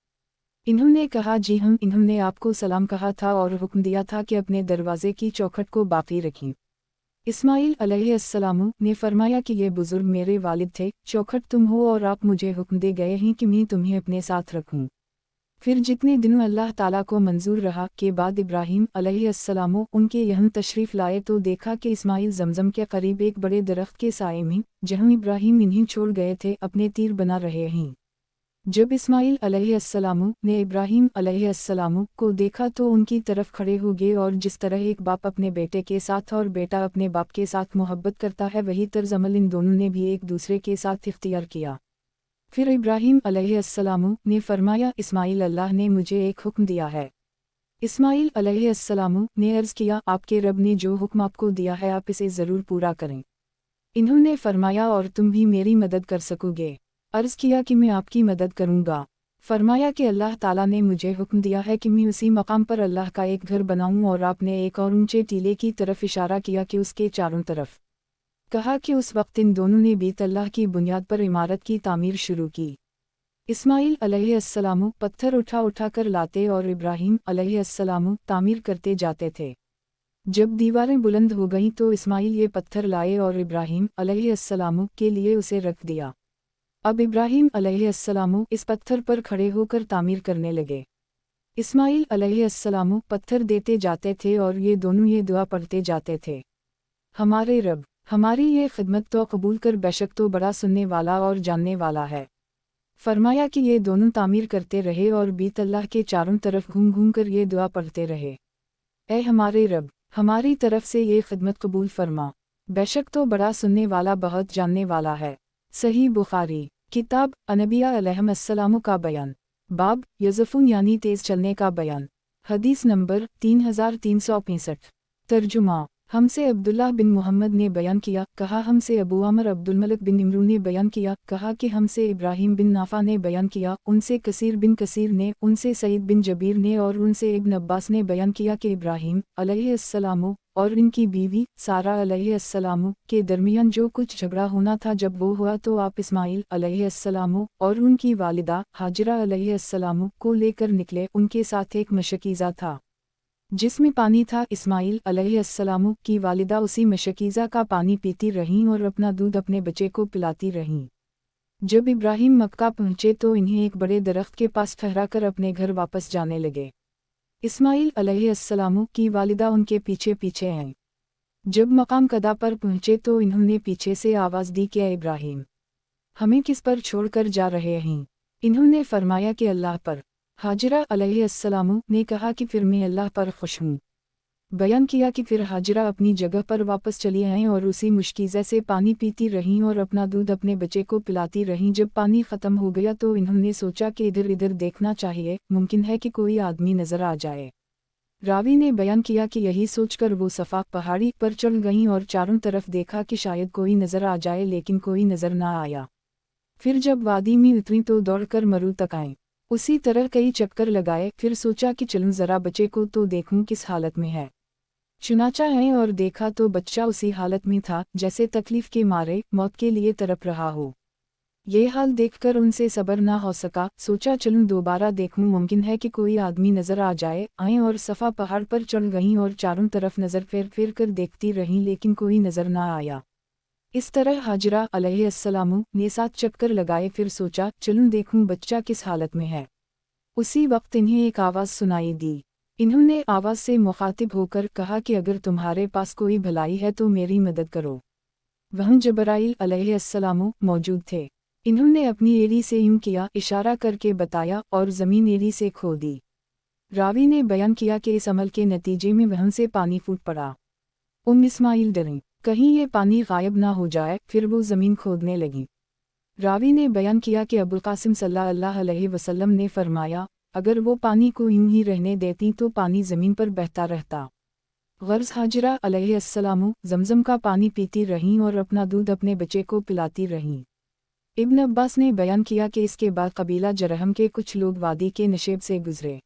انہوں نے کہا جی ہم، انہوں نے آپ کو سلام کہا تھا اور حکم دیا تھا کہ اپنے دروازے کی چوکھٹ کو باقی رکھیں۔ اسماعیل علیہ السلام نے فرمایا کہ یہ بزرگ میرے والد تھے، چوکھٹ تم ہو اور آپ مجھے حکم دے گئے ہیں کہ میں تمہیں اپنے ساتھ رکھوں۔ پھر جتنے دنوں اللہ تعالیٰ کو منظور رہا کے بعد ابراہیم علیہ السلام ان کے یہاں تشریف لائے تو دیکھا کہ اسماعیل زمزم کے قریب ایک بڑے درخت کے سائے میں جہاں ابراہیم انہیں چھوڑ گئے تھے اپنے تیر بنا رہے ہیں۔ جب اسماعیل علیہ السلام نے ابراہیم علیہ السلام کو دیکھا تو ان کی طرف کھڑے ہو گئے، اور جس طرح ایک باپ اپنے بیٹے کے ساتھ اور بیٹا اپنے باپ کے ساتھ محبت کرتا ہے وہی طرز عمل ان دونوں نے بھی ایک دوسرے کے ساتھ اختیار کیا۔ پھر ابراہیم علیہ السلام نے فرمایا اسماعیل اللہ نے مجھے ایک حکم دیا ہے۔ اسماعیل علیہ السلام نے عرض کیا آپ کے رب نے جو حکم آپ کو دیا ہے آپ اسے ضرور پورا کریں۔ انہوں نے فرمایا اور تم بھی میری مدد کر سکو گے؟ عرض کیا کہ میں آپ کی مدد کروں گا۔ فرمایا کہ اللہ تعالیٰ نے مجھے حکم دیا ہے کہ میں اسی مقام پر اللہ کا ایک گھر بناؤں، اور آپ نے ایک اور اونچے ٹیلے کی طرف اشارہ کیا کہ اس کے چاروں طرف کہا کہ اس وقت ان دونوں نے بیت اللہ کی بنیاد پر عمارت کی تعمیر شروع کی۔ اسماعیل علیہ السلام پتھر اٹھا کر لاتے اور ابراہیم علیہ السلام تعمیر کرتے جاتے تھے۔ جب دیواریں بلند ہو گئیں تو اسماعیل یہ پتھر لائے اور ابراہیم علیہ السلام کے لیے اسے رکھ دیا۔ اب ابراہیم علیہ السلام اس پتھر پر کھڑے ہو کر تعمیر کرنے لگے۔ اسماعیل علیہ السلام پتھر دیتے جاتے تھے اور یہ دونوں یہ دعا پڑھتے جاتے تھے، ہمارے رب ہماری یہ خدمت تو قبول کر، بے شک تو بڑا سننے والا اور جاننے والا ہے۔ فرمایا کہ یہ دونوں تعمیر کرتے رہے اور بیت اللہ کے چاروں طرف گھوم کر یہ دعا پڑھتے رہے، اے ہمارے رب ہماری طرف سے یہ خدمت قبول فرما، بے شک تو بڑا سننے والا بہت جاننے والا ہے۔ صحیح بخاری کتاب انبیاء علیہم السلام کا بیان، باب یزفون یعنی تیز چلنے کا بیان، حدیث نمبر 3365۔ ترجمہ हमसे अब्दुल्लाह बिन मोहम्मद ने बयान किया, कहा हमसे अबू अमर अब्दुल-मलिक बिन इमरू ने बयान किया, कहा कि हमसे इब्राहिम बिन नाफा ने बयान किया, उनसे कसीर बिन कसीर ने, उनसे सईद बिन जबीर ने और उनसे इब्न अब्बास ने बयान किया कि इब्राहिम अलैहिस्सलाम और इनकी बीवी सारा अलैहिस्सलाम के दरमियान जो कुछ झगड़ा होना था जब वो हुआ तो आप इस्माइल अलैहिस्सलाम और उनकी वालिदा हाजिरा अलैहिस्सलाम को लेकर निकले। उनके साथ एक मशकीज़ा था जिसमें पानी था। इस्माइल अलैहिस्सलाम की वालिदा उसी मशकीज़ा का पानी पीती रहीं और अपना दूध अपने बच्चे को पिलाती रहीं। जब इब्राहिम मक्का पहुँचे तो इन्हें एक बड़े दरख्त के पास ठहरा कर अपने घर वापस जाने लगे। इस्माइल अलैहिस्सलाम की वालिदा उनके पीछे पीछे हैं। जब मकाम कदा पर पहुँचे तो इन्होंने पीछे से आवाज़ दी, क्या इब्राहिम, हमें किस पर छोड़कर जा रहे हैं? इन्होंने फरमाया कि अल्लाह पर। हाजिरा अलैहिस्सलाम ने कहा कि फिर मैं अल्लाह पर खुश हूँ। बयान किया कि फिर हाजिरा अपनी जगह पर वापस चली आईं और उसी मुश्कीज़े से पानी पीती रहीं और अपना दूध अपने बच्चे को पिलाती रहीं। जब पानी ख़त्म हो गया तो इन्होंने सोचा कि इधर इधर देखना चाहिए, मुमकिन है कि कोई आदमी नज़र आ जाए। रावी ने बयान किया कि यही सोचकर वो सफ़ा पहाड़ी पर चढ़ गईं और चारों तरफ देखा कि शायद कोई नज़र आ जाए, लेकिन कोई नज़र ना आया। फिर जब वादी में उतरी तो दौड़कर मरू तक आईं। उसी तरह कई चक्कर लगाए, फिर सोचा कि चलूं ज़रा बच्चे को तो देखूं किस हालत में है। चुनाचा है और देखा तो बच्चा उसी हालत में था जैसे तकलीफ के मारे मौत के लिए तड़प रहा हो। ये हाल देखकर उनसे सब्र ना हो सका। सोचा चलूं दोबारा देखूं, मुमकिन है कि कोई आदमी नज़र आ जाए। आए और सफ़ा पहाड़ पर चढ़ गईं और चारों तरफ नज़र फेर फेर कर देखती रहीं, लेकिन कोई नज़र ना आया। इस तरह हाजिरा अलैहिस्सलाम ने 7 चक्कर लगाए। फिर सोचा चलूं देखूं बच्चा किस हालत में है। उसी वक्त इन्हें एक आवाज़ सुनाई दी। इन्होंने आवाज़ से मुखातिब होकर कहा कि अगर तुम्हारे पास कोई भलाई है तो मेरी मदद करो। वहाँ जबराइल अलैहिस्सलाम मौजूद थे। इन्होंने अपनी एड़ी से यूं किया, इशारा करके बताया और ज़मीन एड़ी से खो दी। रावी ने बयान किया कि इस अमल के नतीजे में वहाँ से पानी फूट पड़ा। इस्माइल डरीं कहीं ये पानी गायब ना हो जाए, फिर वो ज़मीन खोदने लगी। रावी ने बयान किया कि अबुल कासिम सल्लल्लाहु अलैहि वसल्लम ने फरमाया, अगर वो पानी को यूं ही रहने देती तो पानी ज़मीन पर बहता रहता। गर्ज़ हाजिरा अलैहिस्सलाम ज़मज़म का पानी पीती रहीं और अपना दूध अपने बच्चे को पिलाती रहीं। इब्न अब्बास ने बयान किया कि इसके बाद कबीला जरहम के कुछ लोग वादी के नशेब से गुजरे।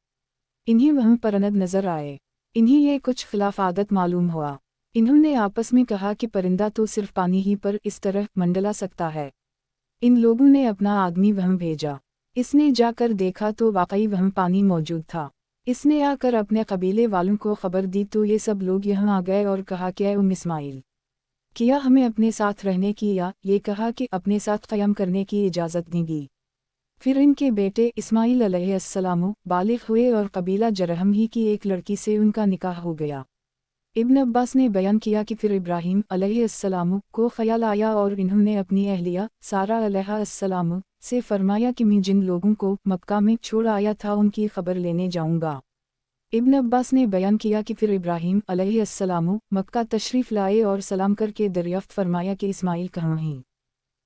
इन्हें वहाँ परंद नज़र आए। इन्हें ये कुछ खिलाफ आदत मालूम हुआ। इन्होंने आपस में कहा कि परिंदा तो सिर्फ पानी ही पर इस तरह मंडला सकता है। इन लोगों ने अपना आदमी वहाँ भेजा। इसने जाकर देखा तो वाकई वहाँ पानी मौजूद था। इसने आकर अपने कबीले वालों को खबर दी तो ये सब लोग यहाँ आ गए और कहा कि इस्माइल, किया हमें अपने साथ रहने की, या ये कहा कि अपने साथ क़याम करने की इजाज़त देंगी। फिर इनके बेटे इस्माइल अलैहिस्सलाम बालिग़ हुए और कबीला जरहम ही की एक लड़की से उनका निकाह हो गया। इब्न अब्बास ने बयान किया कि फिर इब्राहिम अलैहिस्सलाम को ख़याल आया और इन्होंने अपनी अहलिया सारा अलैहिस्सलाम से फरमाया कि मैं जिन लोगों को मक्का में छोड़ आया था उनकी खबर लेने जाऊंगा। इब्न अब्बास ने बयान किया कि फिर इब्राहिम अलैहिस्सलाम मक्का तशरीफ़ लाए और सलाम करके दरियाफ्त फरमाया कि इस्माइल कहाँ हैं।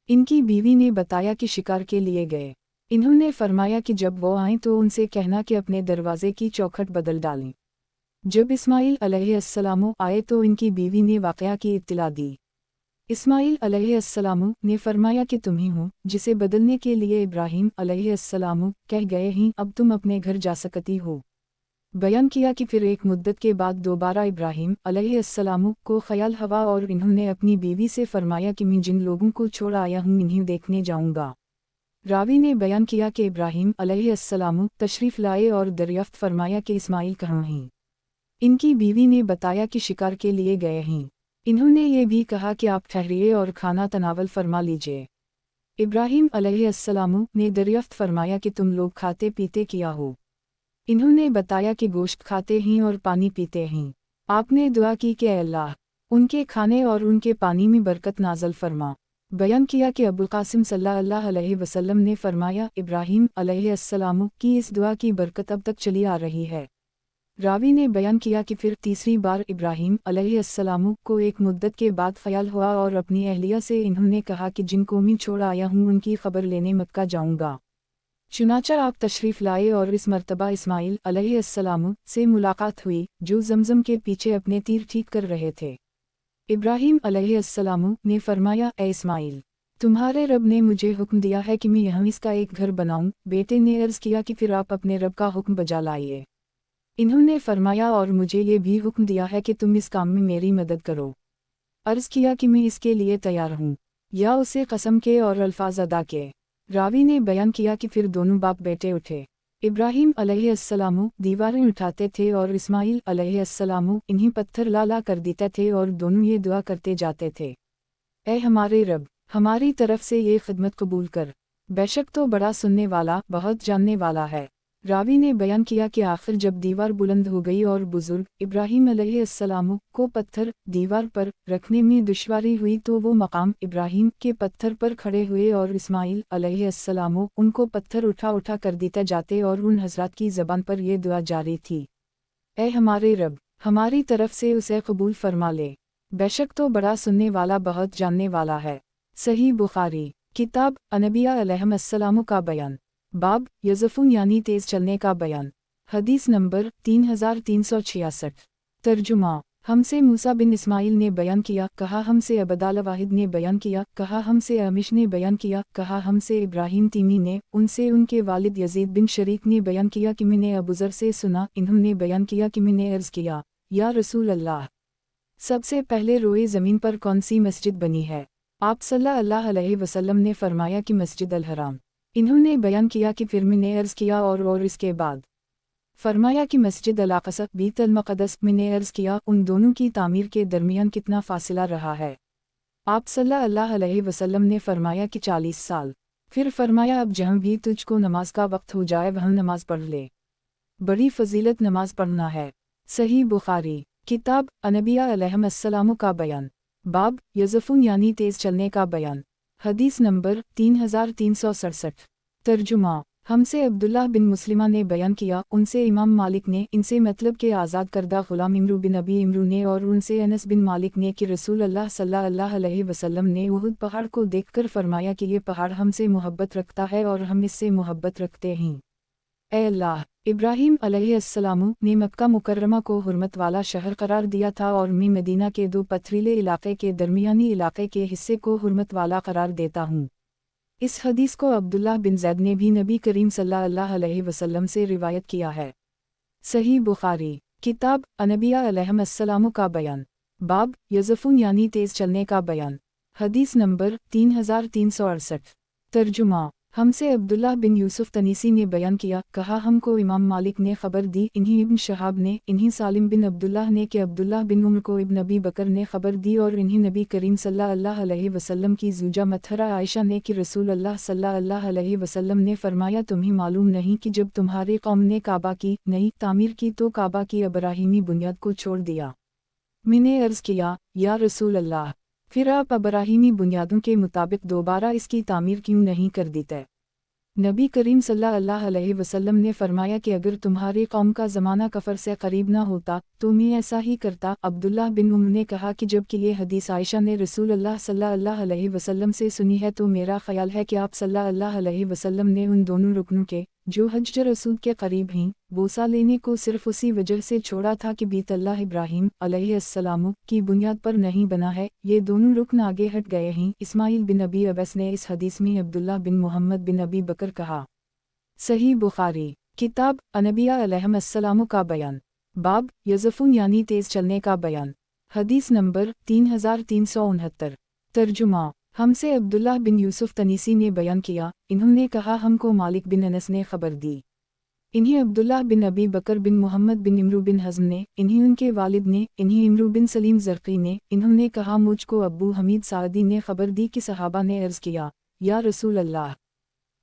इनकी बीवी ने बताया कि शिकार के लिए गए। इन्होंने फरमाया कि जब वो आएँ तो उनसे कहना कि अपने दरवाज़े की चौखट बदल डालें। जब इस्माइल अलैहिस्सलाम आए तो इनकी बीवी ने वाक़या की इत्तला दी। इस्माइल अलैहिस्सलाम ने फरमाया कि तुम ही हो जिसे बदलने के लिए इब्राहिम अलैहिस्सलाम कह गए हैं, अब तुम अपने घर जा सकती हो। बयान किया कि फिर एक मुद्दत के बाद दोबारा इब्राहिम अलैहिस्सलाम को ख़याल हुआ और इन्होंने अपनी बीवी से फरमाया कि मैं जिन लोगों को छोड़ आया हूँ इन्हें देखने जाऊँगा। रावी ने बयान किया कि इब्राहिम अलैहिस्सलाम तशरीफ़ लाए और दरियाफ्त फरमाया कि इस्माइल कहाँ हैं। इनकी बीवी ने बताया कि शिकार के लिए गए हैं। इन्होंने ये भी कहा कि आप ठहरिए और खाना तनावल फरमा लीजिए। इब्राहिम अलैहिस्सलाम ने दरियाफ्त फरमाया कि तुम लोग खाते पीते क्या हो। इन्होंने बताया कि गोश्त खाते हैं और पानी पीते हैं। आपने दुआ की कि अल्लाह उनके खाने और उनके पानी में बरकत नाज़िल फरमा। बयान किया कि अबुल कासिम सल्लल्लाहु अलैहि वसल्लम ने फरमाया, इब्राहिम अलैहिस्सलाम की इस दुआ की बरकत अब तक चली आ रही है। रावी ने बयान किया कि फिर तीसरी बार इब्राहिम अलैहिस्सलाम को एक मुद्दत के बाद ख़याल हुआ और अपनी अहलिया से इन्होंने कहा कि जिन कौमी छोड़ आया हूँ उनकी खबर लेने मक्का जाऊँगा। चुनाचा आप तशरीफ़ लाए और इस मर्तबा इस्माइल अलैहिस्सलाम से मुलाकात हुई जो ज़मज़म के पीछे अपने तीर ठीक कर रहे थे। इब्राहीम अलैहिस्सलाम ने फरमाया, ए इस्माइल, तुम्हारे रब ने मुझे हुक्म दिया है कि मैं यहाँ इसका एक घर बनाऊं। बेटे ने अर्ज़ किया कि फिर आप अपने रब का हुक्म बजा लाइए। इन्होंने फरमाया, और मुझे ये भी हुक्म दिया है कि तुम इस काम में मेरी मदद करो। अर्ज़ किया कि मैं इसके लिए तैयार हूँ, या उसे कसम के और अल्फाज अदा के। रावी ने बयान किया कि फिर दोनों बाप बेटे उठे। इब्राहीम अलैहिस्सलाम दीवारें उठाते थे और इस्माइल अलैहिस्सलाम इन्हीं पत्थर ला कर देते थे, और दोनों ये दुआ करते जाते थे, ए हमारे रब, हमारी तरफ से ये खिदमत कबूल कर, बेशक तो बड़ा सुनने वाला, बहुत जानने वाला है। रावी ने बयान किया कि आखिर जब दीवार बुलंद हो गई और बुजुर्ग इब्राहीम अलैहिस्सलाम को पत्थर दीवार पर रखने में दुश्वारी हुई, तो वो मकाम इब्राहीम के पत्थर पर खड़े हुए और इस्माइल अलैहिस्सलाम उनको पत्थर उठा कर देते जाते, और उन हजरात की ज़बान पर यह दुआ जारी थी, ए हमारे रब, हमारी तरफ से उसे कबूल फरमा ले, बेशक तो बड़ा सुनने वाला, बहुत जानने वाला है। सही बुखारी किताब अनबिया अलैहिस्सलाम का बयान, बाब यज़फ़ून यानी तेज़ चलने का बयान। हदीस नंबर 3366। तर्जुमा, हमसे मूसा बिन इस्माइल ने बयान किया, कहा हमसे अबदाल वाहिद ने बयान किया, कहा हमसे अमिश ने बयान किया, कहा हमसे इब्राहीम तीमी ने, उनसे उनके वालिद यजीद बिन शरीक ने बयान किया कि मैंने अबूज़र से सुना, इन्होंने बयान किया कि मैंने अर्ज़ किया, या रसूल अल्लाह, सबसे पहले रोए ज़मीन पर कौन सी मस्जिद बनी है? आप सल्लल्लाहु अलैहि वसल्लम ने फरमाया कि मस्जिद अल हराम। इन्होंने बयान किया कि फिर मैंने अर्ज़ किया, और इसके बाद फरमाया कि मस्जिद अल अक़सा बीत अल मक़दस। मैंने अर्ज़ किया, उन दोनों की तामीर के दरमियान कितना फ़ासिला रहा है? आप सल्लल्लाहु अलैहि वसल्लम ने फरमाया कि 40 साल। फिर फरमाया, अब जहाँ भी तुझको नमाज का वक्त हो जाए वहाँ नमाज पढ़ ले, बड़ी फजीलत नमाज पढ़ना है। सही बुखारी किताब अनबिया अलैहिस्सलाम का बयान, बाब यज़फ़ून यानी तेज़ चलने का बयान। हदीस नंबर 3367। तर्जुमा, हमसे अब्दुल्लाह बिन मुस्लिमा ने बयान किया, उनसे इमाम मालिक ने, इनसे मतलब के आज़ाद करदा ग़ुलाम इमरू बिन अबी इमरू ने, और उनसे अनस बिन मालिक ने कि रसूल अल्लाह सल्लल्लाहु अलैहि वसल्लम ने उहुद पहाड़ को देखकर फरमाया कि ये पहाड़ हमसे मोहब्बत रखता है और हम इससे मोहब्बत रखते हैं। ए अल्लाह, इब्राहीम अलैहिस्सलाम ने मक्का मुकर्रमा को हुर्मत वाला शहर करार दिया था, और मैं मदीना के दो पथरीले इलाके के दरमियानी इलाके के हिस्से को हुर्मत वाला करार देता हूँ। इस हदीस को अब्दुल्लाह बिन ज़ैद ने भी नबी करीम सल्लल्लाहु अलैहि वसल्लम से रिवायत किया है। सही बुखारी किताब अनबिया अलैहिस्सलाम का बयान, बाब यज़फ़ून यानी तेज़ चलने का बयान। हदीस नंबर 3368। तर्जुमा, हमसे अब्दुल्लाह बिन यूसुफ तनीसी ने बयान किया, कहा हमको इमाम मालिक ने खबर दी, इन्हीं इब्न शहाब ने, इन्हीं सालिम बिन अब्दुल्लाह ने कि अब्दुल्लाह बिन उम्र को इब्न नबी बकर ने खबर दी, और इन्हीं नबी करीम सल्लल्लाहु अलैहि वसल्लम की ज़ूजा मतहरा आयशा ने कि रसूल अल्लाह सल्लल्लाहु अलैहि वसल्लम ने फरमाया, तुम्हें मालूम नहीं कि जब तुम्हारी कौम ने काबा की नई तामीर की तो काबा की इब्राहीमी बुनियाद को छोड़ दिया। मैंने अर्ज़ किया, या रसूल अल्लाह, फिर आप इब्राहीमी बुनियादों के मुताबिक दोबारा इसकी तामीर क्यों नहीं कर देते? नबी करीम सल्लल्लाहु अलैहि वसल्लम ने फरमाया कि अगर तुम्हारी कौम का ज़माना कफर से करीब ना होता तो मैं ऐसा ही करता। अब्दुल्लाह बिन उम्र ने कहा कि जबकि ये हदीस आयशा ने रसूल अल्लाह सल्लल्लाहु अलैहि वसल्लम से सुनी है, तो मेरा ख़याल है कि आप सल्लल्लाहु अलैहि वसल्लम ने उन दोनों रुकनों के जो हजर रसूल के करीब हैं बोसा लेने को सिर्फ उसी वजह से छोड़ा था कि बीत अल्लाह इब्राहीम अलैहिस्सलाम की बुनियाद पर नहीं बना है। ये दोनों रुकन आगे हट गए हैं। इस्माइल बिन अबी अबस ने इस हदीस में अब्दुल्लाह बिन मोहम्मद बिन अबी बकर कहा। सही बुखारी किताब अनबिया अलैहिस्सलाम का बयान, बाब यज़फ़ून यानी तेज़ चलने का बयान। हदीस नंबर 3369। तर्जुमा, हमसे अब्दुल्लाह बिन यूसुफ तनीसी ने बयान किया, इन्होंने कहा हमको मालिक बिन अनस ने खबर दी, इन्हीं अब्दुल्लाह बिन अबी बकर बिन मोहम्मद बिन इमरू बिन हज़म ने, इन्हीं उनके वालिद ने, इन्हीं इमरू बिन सलीम ज़रक़ी ने, इन्होंने कहा मुझको अब्बू हमीद सादी ने खबर दी कि सहाबा ने अर्ज़ किया, या रसूल अल्लाह,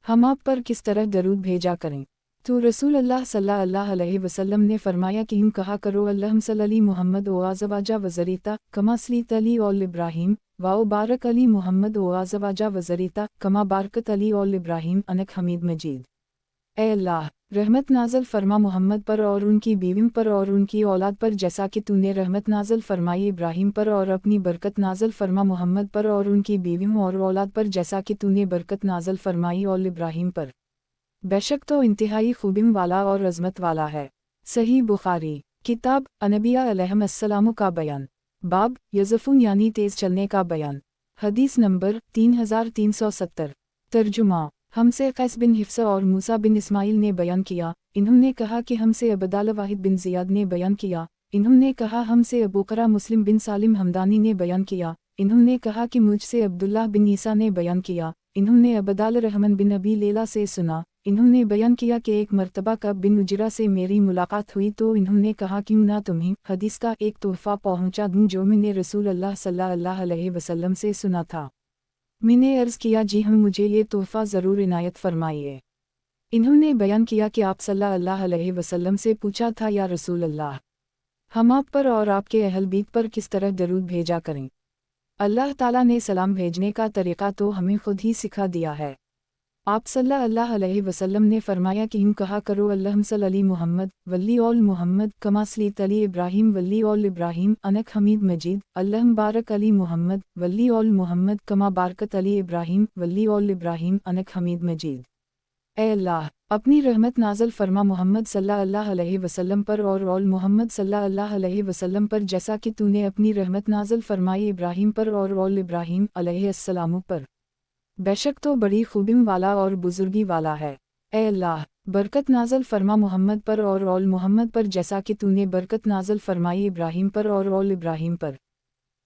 हम आप पर किस तरह दरूद भेजा करें? तो रसूल अल्लाह सल्लल्लाहु अलैहि वसल्लम ने फरमाया कि यूँ कहा करो, अल्लाहुम्मा सल्ली मोहम्मद व अज़वाजा वज़रीता कमा सल्लैत अली और इब्राहीम व बारक अली मोहम्मद व अज़वाजा वज़रीता कमा बारकत अली और इब्राहीम अनक हमीद मजीद। ए अल्लाह, रहमत नाज़ल फरमा मोहम्मद पर और उनकी बीवियों पर और उनकी औलाद पर, जैसा कि तूने रहमत नाज़ल फरमाई इब्राहीम पर, और अपनी बरकत नाज़ल फरमा मोहम्मद पर और उनकी बीवियों और औलाद पर, जैसा कि तूने बरकत नाज़ल फरमाई और इब्राहीम पर। बेशक तो इंतहाई खूबियों वाला और अज़मत वाला है। सही बुखारी किताब अनबिया अलैहिस्सलाम का बयान, बाब यज़फ़ून यानी तेज़ चलने का बयान। हदीस नंबर 3370। तर्जुमा। हमसे कैस बिन हिफ्सा और मूसा बिन इस्माइल ने बयान किया, इन्होंने कहा कि हमसे अब्दुल्लाह वाहिद बिन ज़ियाद ने बयान किया, इन्होंने कहा हमसे अबूकरा मुस्लिम बिन सालिम हमदानी ने बयान किया, इन्होंने कहा कि मुझसे अब्दुल्लाह बिन ईसा ने बयान किया, इन्होंने अब्दुल रहमान बिन अबी लैला से सुना, इन्होंने बयान किया कि एक मर्तबा कब बिन उजरा से मेरी मुलाकात हुई तो इन्होंने कहा क्यों ना तुम्हें हदीस का एक तोहफ़ा पहुंचा दूं जो मैंने रसूल अल्लाह सल्लल्लाहु अलैहि वसल्लम से सुना था। मैंने अर्ज़ किया जी हम मुझे ये तोहफ़ा ज़रूर इनायत फरमाइए। इन्होंने बयान किया कि आप सल्लल्लाहु अलैहि वसल्लम से पूछा था या रसूल अल्लाह, हम आप पर और आपके अहल बीत पर किस तरह दरूद भेजा करें। अल्लाह ताला ने सलाम भेजने का तरीक़ा तो हमें खुद ही सिखा दिया है। आप सल्लल्लाहु अलैहि वसल्लम ने फरमाया कि यूँ कहा करो अल्लाहुम्मा सल्ली अली मुहम्मद वल्ली ऑल मुहम्मद कमा सल्लैत अली इब्राहीम वल्ली ऑल इब्राहीम अनक हमीद मजीद अल्लाहुम्मा बारक अली मुहम्मद वल्ली ऑल मुहम्मद कमा बारकत अली इब्राहीम वल्ली ऑल इब्राहीम अनक हमीद मजीद। ए अल्लाह, अपनी रहमत नाज़िल फरमा मोहम्मद सल्लल्लाहु अलैहि वसल्लम पर और ऑल मोहम्मद सल्लल्लाहु अलैहि वसल्लम पर जैसा कि तूने अपनी रहमत नाज़िल फरमाई इब्राहीम पर और ऑल इब्राहीम अलैहिस्सलाम पर। बेशक तो बड़ी खूबी वाला और बुजुर्गी वाला है। ए अल्लाह, बरकत नाज़िल फरमा मोहम्मद पर और ऑल मोहम्मद पर जैसा कि तूने बरकत नाज़िल फरमाई इब्राहीम पर और ऑल इब्राहीम पर।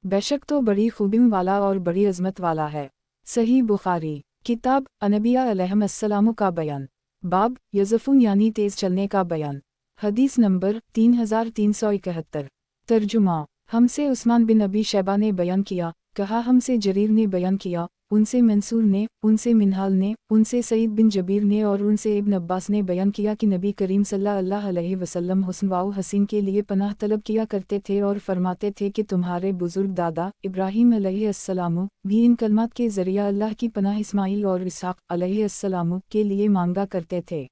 बेशक तो बड़ी खूबी वाला और बड़ी अज़मत वाला है। सही बुखारी। किताब अनबिया अलैहिस्सलाम का बयान। बाब यज़फ़ून यानी तेज़ चलने का बयान। हदीस नंबर 3371। तर्जुमा। हमसे उस्मान बिन अबी शैबा ने बयान किया, कहा हमसे जरीर ने बयान किया, उनसे मंसूर ने, उनसे मिनहाल ने, उनसे सईद बिन जबीर ने और उनसे इब्न अब्बास ने बयान किया कि नबी करीम सल्लल्लाहु अलैहि वसल्लम हुस्न व हसीन के लिए पनाह तलब किया करते थे और फरमाते थे कि तुम्हारे बुजुर्ग दादा इब्राहीम अलैहिस्सलाम भी इन कलमात के ज़रिया अल्लाह की पनाह इस्माइल और इसहाक़ अलैहिस्सलाम के लिए मांगा करते थे।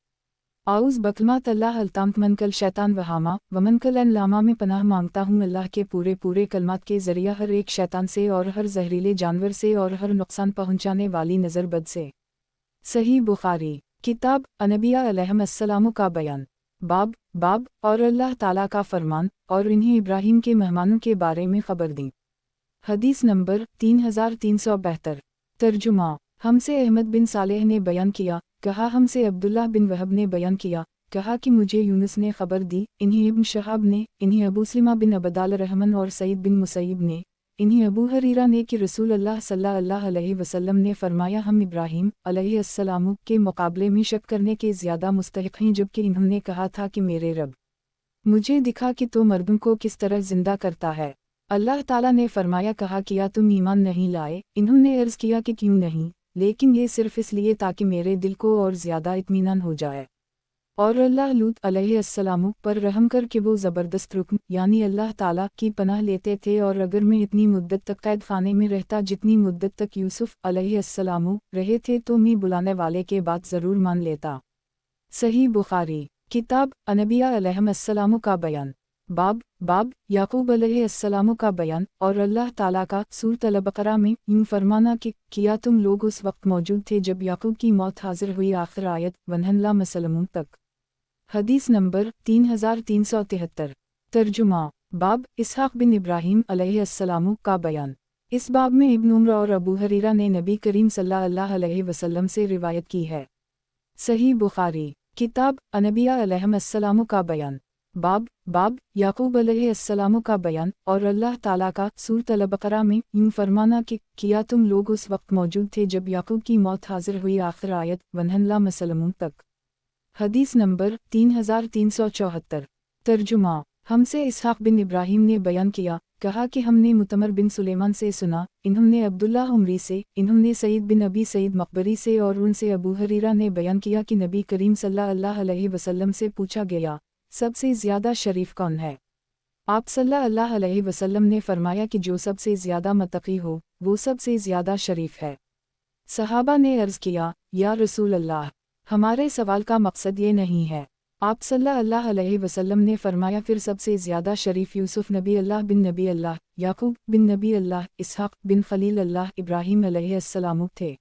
आउज़ बकलमात अल्लाह अल्तामत मनकल शैतान वहामा वमनकल एन लामा में पनाह मांगता हूँ अल्लाह के पूरे कलमात के ज़रिया हर एक शैतान से और हर जहरीले जानवर से और हर नुकसान पहुँचाने वाली नज़र बद से। सही बुखारी। किताब अनबिया अलैहिस्सलाम का बयान। बाब और अल्लाह ताला का फरमान और इन्हें इब्राहीम के मेहमानों के बारे में ख़बर दी। हदीस नंबर 3372। तर्जुमा। हमसे अहमद बिन सालेह ने बयान किया, कहा हमसे अब्दुल्लाह बिन वहब ने बयान किया, कहा कि मुझे यूनुस ने खबर दी, इन्हें इब्न शहाब ने, इन्हें अबू सलमा बिन अब्दुल रहमान और सईद बिन मुसैब ने, इन्हें अबू हरीरा ने कि रसूल अल्लाह सल्लल्लाहु अलैहि वसल्लम ने फरमाया हम इब्राहीम अलैहिस्सलाम के मुकाबले में शक करने के ज़्यादा मुस्तहिक़ हैं जबकि इन्होंने कहा था कि मेरे रब मुझे दिखा कि तो मर्दों को किस तरह जिंदा करता है। अल्लाह ताला ने फरमाया कहा किया तुम ईमान नहीं लाए, इन्होंने अर्ज़ किया कि क्यों नहीं, लेकिन ये सिर्फ इसलिए ताकि मेरे दिल को और ज़्यादा इत्मीनान हो जाए। और अल्लाह लूत अलैहिस्सलाम पर रहम कर कि वो ज़बरदस्त रुकन यानी अल्लाह ताला की पनाह लेते थे और अगर मैं इतनी मुद्दत तक कैद खाने में रहता जितनी मुद्दत तक यूसुफ अलैहिस्सलाम रहे थे तो मैं बुलाने वाले के बात ज़रूर मान लेता। सही बुखारी। किताब अनबिया अलैहिस्सलाम का बयान। बाब याकूब अलैहिस्सलाम का बयान और अल्लाह ताला का सूरत अल-बक़रा में यूँ फरमाना कि किया तुम लोग उस वक्त मौजूद थे जब याकूब की मौत हाजिर हुई आखिर आयत वनहल्ला मसलमून तक। हदीस नंबर 3373। तर्जुमा। बाब इसहाक़ बिन इब्राहीम अलैहिस्सलाम का बयान। इस बाब में इब्न उम्र और अबू हरीरा ने नबी करीम सल्लल्लाहु अलैहि वसल्लम से रिवायत की है। सही बुखारी। किताब अनबिया अलैहिस्सलाम का बयान। बाब याकूब अलैहिस्सलाम का बयान और अल्लाह ताला का सूरत अल-बक़रा में यूँ फरमाना कि किया तुम लोग उस वक्त मौजूद थे जब याकूब की मौत हाजिर हुई आखिर आयत वनहल्ला मसलमून तक। हदीस नंबर 3374। तर्जुमा। हमसे इसहाक़ बिन इब्राहीम ने बयान किया, कहा कि हमने मुतमर बिन सुलेमान से सुना, इन्होंने अब्दुल्ला उमरी से, इन्होंने सईद बिन अबी सईद मकबरी से और उनसे अबू हरीरा ने बयान किया कि नबी करीम सल्लल्लाहु अलैहि वसल्लम से पूछा गया, सबसे ज़्यादा शरीफ कौन है? आप सल्लल्लाहु अलैहि वसल्लम ने फरमाया कि जो सबसे ज़्यादा मतक़ी हो, वो सबसे ज़्यादा शरीफ है। सहाबा ने अर्ज़ किया, या रसूल अल्लाह, हमारे सवाल का मकसद ये नहीं है। आप सल्लल्लाहु अलैहि वसल्लम ने फरमाया फिर सबसे ज़्यादा शरीफ यूसुफ नबी अल्लाह, याकूब बिन नबी अल्लाह, इसहाक़ बिन खलील अल्लाह, इब्राहीम अलैहिस्सलाम थे।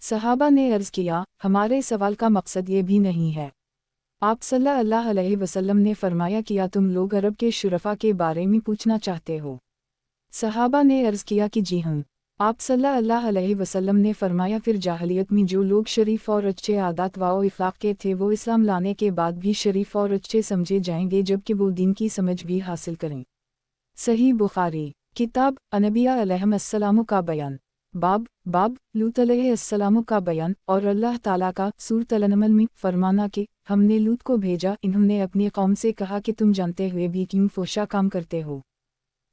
सहाबा ने अर्ज़ किया, हमारे सवाल का मकसद ये भी नहीं है। आप सल्लल्लाहु अलैहि वसल्लम ने फरमाया किया तुम लोग अरब के शुरफा के बारे में पूछना चाहते हो? सहाबा ने अर्ज़ किया कि जी हाँ। आप सल्लल्लाहु अलैहि वसल्लम ने फरमाया, फिर जाहलियत में जो लोग शरीफ और अच्छे आदात व इखलाक के थे वो इस्लाम लाने के बाद भी शरीफ और अच्छे समझे जाएंगे जबकि वो दीन की समझ भी हासिल करें। सही बुखारी किताब अनबिया अलैहिस्सलाम का बयान बाब लूत अलैहिस्सलाम का बयान और अल्लाह ताला का सूरत अल-नमल में फरमाना कि हमने लूत को भेजा, इन्होंने अपनी कौम से कहा कि तुम जानते हुए भी क्यों फोशा काम करते हो,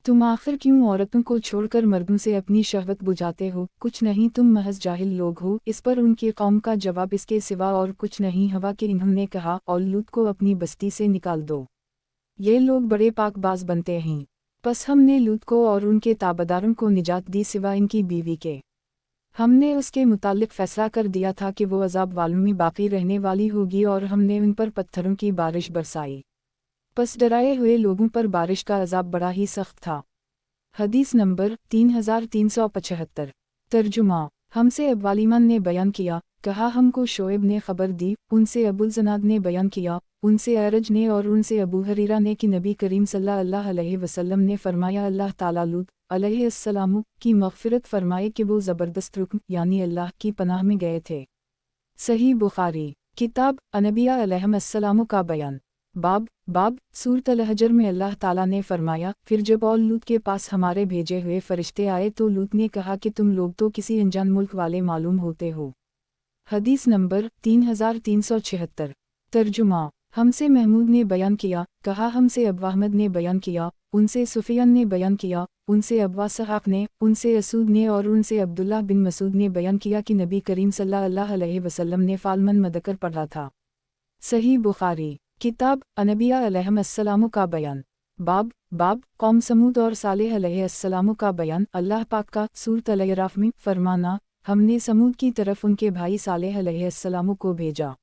तुम आखिर क्यों औरतों को छोड़कर मर्दों से अपनी शहवत बुझाते हो, कुछ नहीं तुम महज जाहिल लोग हो। इस पर उनकी कौम का जवाब इसके सिवा और कुछ नहीं हुआ कि इन्होंने कहा, और लूत को अपनी बस्ती से निकाल दो, ये लोग बड़े पाकबाज बनते हैं। बस हमने लूत को और उनके ताबेदारों को निजात दी सिवा इनकी बीवी के। हमने उसके मुतालिक फैसला कर दिया था कि वो अजाब वालों में बाकी रहने वाली होगी और हमने उन पर पत्थरों की बारिश बरसाई। बस डराए हुए लोगों पर बारिश का अजाब बड़ा ही सख्त था। हदीस नंबर 3375। तर्जुमा हमसे अब्वालिमान ने बयान किया, कहा हमको शोएब ने खबर दी, उनसे अबुल ज़नाद ने बयान किया, उनसे अरज ने और उनसे अबू हरीरा ने कि नबी करीम सल्लल्लाहु अलैहि वसल्लम ने फरमाया, अल्लाह ताला लूत अलैहिस्सलाम की मग़फ़िरत फरमाए कि वो ज़बरदस्त रुकन यानी अल्लाह की पनाह में गए थे। सही बुखारी किताब अनबिया अलैहिस्सलाम का बयान बाब सूरत अल-हजर में अल्लाह ताला ने फरमाया, फिर जब और लूत के पास हमारे भेजे हुए फरिश्ते आए तो लूत ने कहा कि तुम लोग तो किसी अनजान मुल्क वाले मालूम होते हो। हदीस नंबर 3376। तर्जुमा हमसे महमूद ने बयान किया, कहा हमसे अबू अहमद ने बयान किया, उनसे सुफियान ने बयान किया, उनसे अब्बा सहाक़ ने, उनसे असूद ने और उनसे अब्दुल्लाह बिन मसूद ने बयान किया कि नबी करीम सल्लल्लाहु अलैहि वसल्लम ने फालमन मदकर पढ़ा था। सही बुखारी किताब अनबिया अलैहिस्सलाम का बयान बाब कौम समूद और सालेह अलैहिस्सलाम का बयान। अल्लाह पाक का सूरत अल-अराफ में फरमाना, हमने समूद की तरफ उनके भाई सालेह अलैहिस्सलाम को भेजा।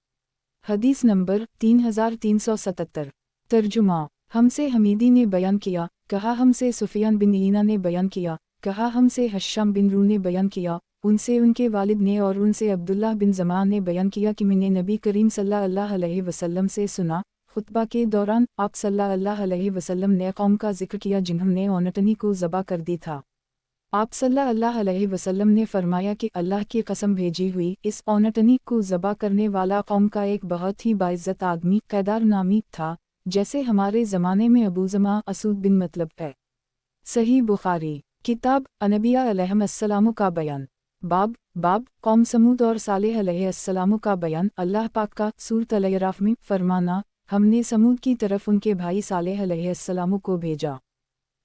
हदीस नंबर 3377। तर्जुमा हमसे हमीदी ने बयान किया, कहा हमसे सुफियान बिन ईना ने बयान किया, कहा हमसे हश्शाम बिन रू ने बयान किया, उनसे उनके वालिद ने और उनसे अब्दुल्लाह बिन ज़मान ने बयान किया कि मैंने नबी करीम सल्लल्लाहु अलैहि वसल्लम से सुना, खुतबा के दौरान आप सल्लल्लाहु अलैहि वसल्लम ने कौम का जिक्र किया जिन्होंने औनटनी को ज़बा कर दी था। आप सल्लल्लाहु अलैहि वसल्लम ने फरमाया कि अल्लाह की कसम भेजी हुई, इस औनटनी को ज़बा करने वाला कौम का एक बहुत ही बाइज़्ज़त आदमी कैदार नामी था, जैसे हमारे ज़माने में अबू ज़मा असूद बिन मतलब है। सही बुखारी किताब अनबिया अलैहिस्सलाम का बयान बाब कौम समूद और सालेह अलैहिस्सलाम का बयान। अल्लाह पाक का सूरत अल-अराफ में फरमाना, हमने समूद की तरफ उनके भाई सालेह अलैहिस्सलाम को भेजा।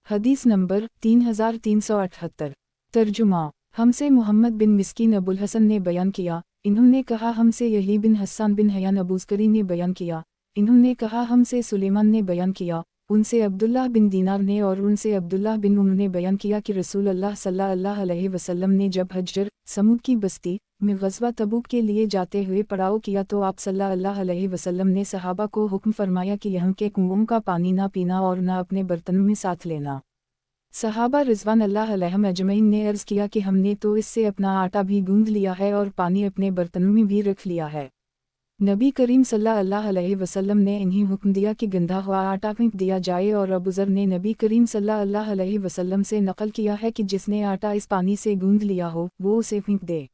हदीस नंबर 3378। तर्जुमा हमसे मोहम्मद बिन मिस्कीन अबुल हसन ने बयान किया, इन्होंने कहा हमसे यही बिन हस्सान बिन हयान अबूज़करी ने बयान किया, इन्होंने कहा हमसे सुलेमान ने बयान किया, उनसे अब्दुल्लाह बिन दीनार ने और उनसे अब्दुल्लाह बिन उम्र ने बयान किया कि रसूल अल्लाह सल्लल्लाहु अलैहि वसल्लम ने जब हज्जर समूद की बस्ती में ग़ज़वा तबूक के लिए जाते हुए पड़ाव किया तो आप सल्लल्लाहु अलैहि वसल्लम ने सहाबा को हुक्म फरमाया कि यहाँ के कुओं का पानी ना पीना और ना अपने बर्तनों में साथ लेना। सहाबा रिज़वान अल्लाह अलैहिम अजमईन ने अर्ज़ किया कि हमने तो इससे अपना आटा भी गूंद लिया है और पानी अपने बर्तनों में भी रख लिया है। नबी करीम सल्लल्लाहु अलैहि वसल्लम ने इन्हीं हुक्म दिया कि गंदा हुआ आटा फेंक दिया जाए और अबू ज़र ने नबी करीम सल्लल्लाहु अलैहि वसल्लम से नकल किया है कि जिसने आटा इस पानी से गूंद लिया हो वो उसे फेंक दे।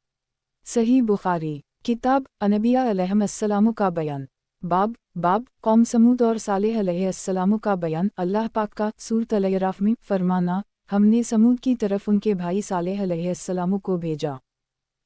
सही बुखारी किताब अनबिया अलैहिस्सलाम का बयान बाब कौम समूद और सालेह अलैहिस्सलाम का बयान। अल्लाह पाक का सूरत अल-अराफ में फरमाना, हमने समूद की तरफ उनके भाई सालेह अलैहिस्सलाम को भेजा।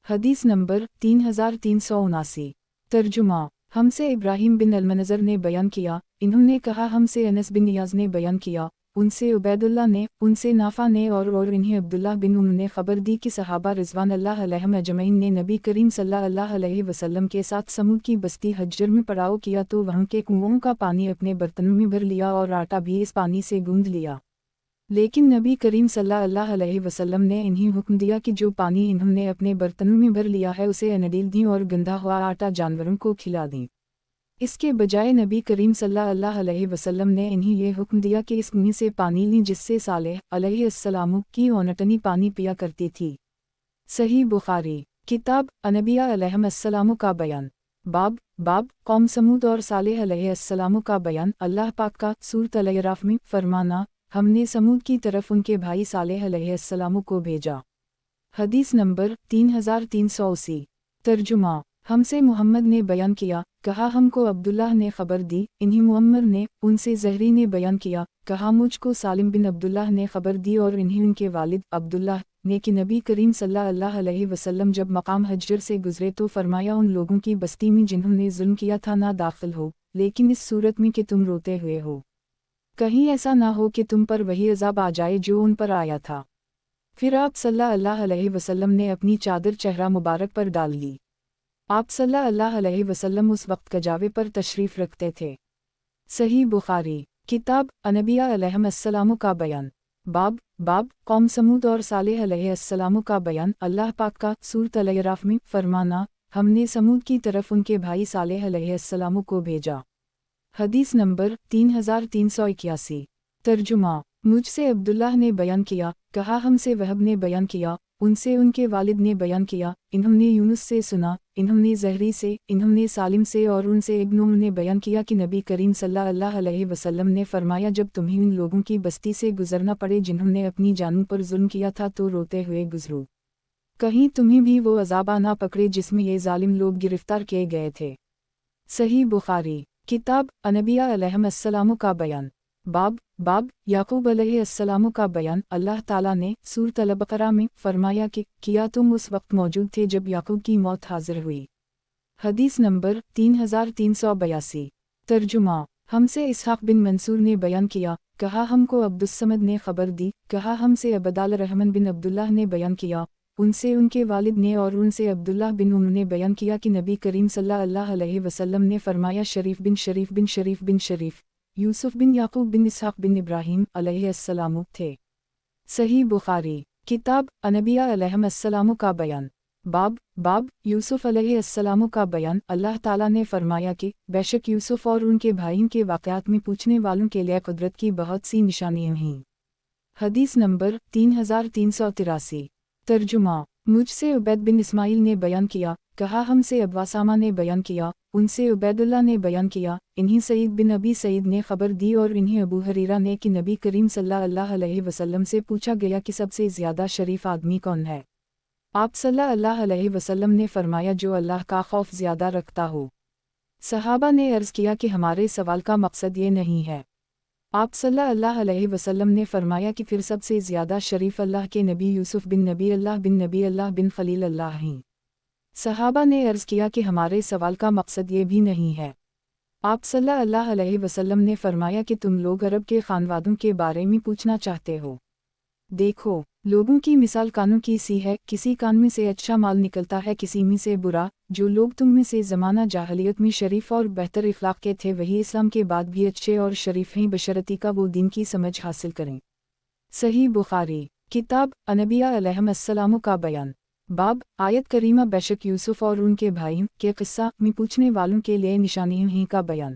हदीस नंबर 3379। तर्जुमा हमसे इब्राहीम बिन अल-मनज़र ने बयान किया, इन्होंने कहा हमसे अनस बिन नियाज़ ने बयान किया, उनसे उबैदुल्लाह ने, उनसे नाफ़ा ने और इन्हें अब्दुल्लाह बिन उम्र ने खबर दी कि सहाबा रिज़वान अल्लाह अलैहिम अजमईन ने नबी करीम सल्लल्लाहु अलैहि वसल्लम के साथ समूद की बस्ती हज्जर में पड़ाव किया तो वहाँ के कुओं का पानी अपने बर्तनों में भर लिया और आटा भी इस पानी से गूंद लिया। लेकिन नबी करीम सल्लल्लाहु अलैहि वसल्लम ने इन्हीं हुक्म दिया कि जो पानी इन्होंने अपने बर्तनों में भर लिया है उसे अनडील दें और गंदा हुआ आटा जानवरों को खिला दें। इसके बजाय नबी करीम सल्लल्लाहु अलैहि वसल्लम ने इन्हीं ये हुक्म दिया कि इस कुएं से पानी लें जिससे सालेह अलैहिस्सलाम की औनटनी पानी पिया करती थी। सही बुखारी किताब अनबिया अलैहिस्सलाम का बयान बाब कौम समूद और सालेह अलैहिस्सलाम का बयान। अल्लाह पाक का सूरत अल-अराफ में फरमाना, ہم نے سمود کی طرف ان کے بھائی صالح علیہ السلام کو بھیجا۔ حدیث نمبر 3380۔ ترجمہ۔ ہم سے محمد نے بیان کیا، کہا ہم کو عبداللہ نے خبر دی، انہی معمر نے، ان سے زہری نے بیان کیا، کہا مجھ کو سالم بن عبداللہ نے خبر دی اور انہی ان کے والد عبداللہ نے کہ نبی کریم صلی اللہ علیہ وسلم جب مقام حجر سے گزرے تو فرمایا ان لوگوں کی بستی میں جنہوں نے ظلم کیا تھا نہ داخل ہو، لیکن اس صورت میں کہ تم روتے ہوئے ہو، کہیں ایسا نہ ہو کہ تم پر وہی عذاب آ جائے جو ان پر آیا تھا۔ پھر آپ صلی اللہ علیہ وسلم نے اپنی چادر چہرہ مبارک پر ڈال لی۔ آپ صلی اللہ علیہ وسلم اس وقت کجاوے پر تشریف رکھتے تھے۔ صحیح بخاری۔ کتاب انبیاء علیہم السلام کا بیان۔ باب قوم سمود اور صالح علیہ السلام کا بیان۔ اللہ پاک کا سورۃ الاعراف میں فرمانا، ہم نے سمود کی طرف ان کے بھائی صالح علیہ السلام کو بھیجا۔ حدیث نمبر 3381۔ ترجمہ۔ مجھ سے عبداللہ نے بیان کیا، کہا ہم سے وہب نے بیان کیا، ان سے ان کے والد نے بیان کیا، انہوں نے یونس سے سنا، انہوں نے زہری سے، انہوں نے سالم سے اور ان سے ابن عمر نے بیان کیا کہ نبی کریم صلی اللہ علیہ وسلم نے فرمایا جب تمہیں ان لوگوں کی بستی سے گزرنا پڑے جنہوں نے اپنی جانوں پر ظلم کیا تھا تو روتے ہوئے گزرو، کہیں تمہیں بھی وہ عذاب نہ پکڑے جس میں یہ ظالم لوگ گرفتار کیے گئے تھے۔ صحیح بخاری۔ کتاب انبیاء علیہم السلام کا بیان۔ باب یعقوب علیہ السلام کا بیان۔ اللہ تعالیٰ نے سورۃ البقرہ میں فرمایا کہ کیا تم اس وقت موجود تھے جب یعقوب کی موت حاضر ہوئی۔ حدیث نمبر 3382۔ ترجمہ۔ ہم سے اسحاق بن منصور نے بیان کیا، کہا ہم کو عبدالصمد نے خبر دی، کہا ہم سے عبدالرحمن بن عبداللہ نے بیان کیا، ان سے ان کے والد نے اور ان سے عبداللہ بن عمر نے بیان کیا کہ نبی کریم صلی اللہ علیہ وسلم نے فرمایا شریف بن شریف بن شریف بن شریف، یوسف بن یعقوب بن اسحاق بن ابراہیم علیہ السلام تھے۔ صحیح بخاری۔ کتاب انبیاء علیہم السلام کا بیان۔ باب یوسف علیہ السلام کا بیان۔ اللہ تعالیٰ نے فرمایا کہ بے شک یوسف اور ان کے بھائیوں کے واقعات میں پوچھنے والوں کے لیے قدرت کی بہت سی نشانیاں ہیں۔ حدیث نمبر 3383۔ ترجمہ۔ مجھ سے عبید بن اسماعیل نے بیان کیا، کہا ہم سے ابو اسامہ نے بیان کیا، ان سے عبید اللہ نے بیان کیا، انہی سعید بن ابی سعید نے خبر دی اور انہی ابو ہریرہ نے کہ نبی کریم صلی اللہ علیہ وسلم سے پوچھا گیا کہ سب سے زیادہ شریف آدمی کون ہے؟ آپ صلی اللہ علیہ وسلم نے فرمایا جو اللہ کا خوف زیادہ رکھتا ہو۔ صحابہ نے عرض کیا کہ ہمارے سوال کا مقصد یہ نہیں ہے۔ آپ صلی اللہ علیہ وسلم نے فرمایا کہ پھر سب سے زیادہ شریف اللہ کے نبی یوسف بن نبی اللہ بن خلیل اللہ ہیں۔ صحابہ نے عرض کیا کہ ہمارے سوال کا مقصد یہ بھی نہیں ہے۔ آپ صلی اللہ علیہ وسلم نے فرمایا کہ تم لوگ عرب کے خانوادوں کے بارے میں پوچھنا چاہتے ہو۔ دیکھو، لوگوں کی مثال کانوں کی سی ہے، کسی کان میں سے اچھا مال نکلتا ہے کسی میں سے برا، جو لوگ تم میں سے زمانہ جاہلیت میں شریف اور بہتر اخلاق کے تھے وہی اسلام کے بعد بھی اچھے اور شریف ہیں بشرطی کا وہ دین کی سمجھ حاصل کریں۔ صحیح بخاری۔ کتاب انبیاء علیہم السلام کا بیان۔ باب آیت کریمہ بے شک یوسف اور ان کے بھائیوں کے قصہ میں پوچھنے والوں کے لیے نشانیاں ہیں کا بیان۔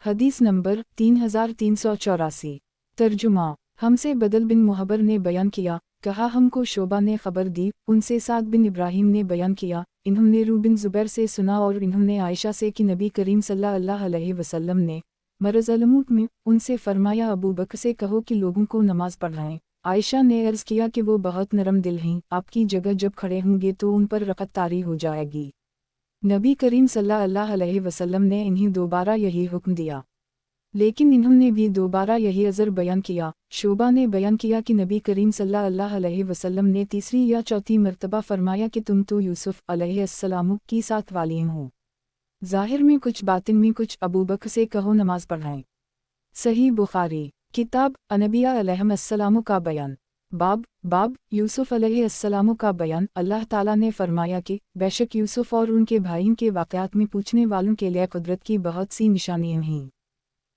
حدیث نمبر 3384۔ ترجمہ۔ ہم سے بدل بن محبر نے بیان کیا، کہا ہم کو شعبہ نے خبر دی، ان سے سعد بن ابراہیم نے بیان کیا، انہوں نے روح بن زبیر سے سنا اور انہوں نے عائشہ سے کہ نبی کریم صلی اللہ علیہ وسلم نے مرض الموت میں ان سے فرمایا ابو بکر سے کہو کہ لوگوں کو نماز پڑھائیں۔ عائشہ نے عرض کیا کہ وہ بہت نرم دل ہیں، آپ کی جگہ جب کھڑے ہوں گے تو ان پر رقت طاری ہو جائے گی۔ نبی کریم صلی اللہ علیہ وسلم نے انہیں دوبارہ یہی حکم دیا، لیکن انہوں نے بھی دوبارہ یہی عذر بیان کیا۔ شعبہ نے بیان کیا کہ نبی کریم صلی اللہ علیہ وسلم نے تیسری یا چوتھی مرتبہ فرمایا کہ تم تو یوسف علیہ السلام کی ساتھ والی ہو، ظاہر میں کچھ باطن میں کچھ، ابو بکر سے کہو نماز پڑھائیں۔ صحیح بخاری۔ کتاب انبیاء علیہم السلام کا بیان۔ باب یوسف علیہ السلام کا بیان۔ اللہ تعالیٰ نے فرمایا کہ بے شک یوسف اور ان کے بھائیوں کے واقعات میں پوچھنے والوں کے لیے قدرت کی بہت سی نشانیاں ہیں۔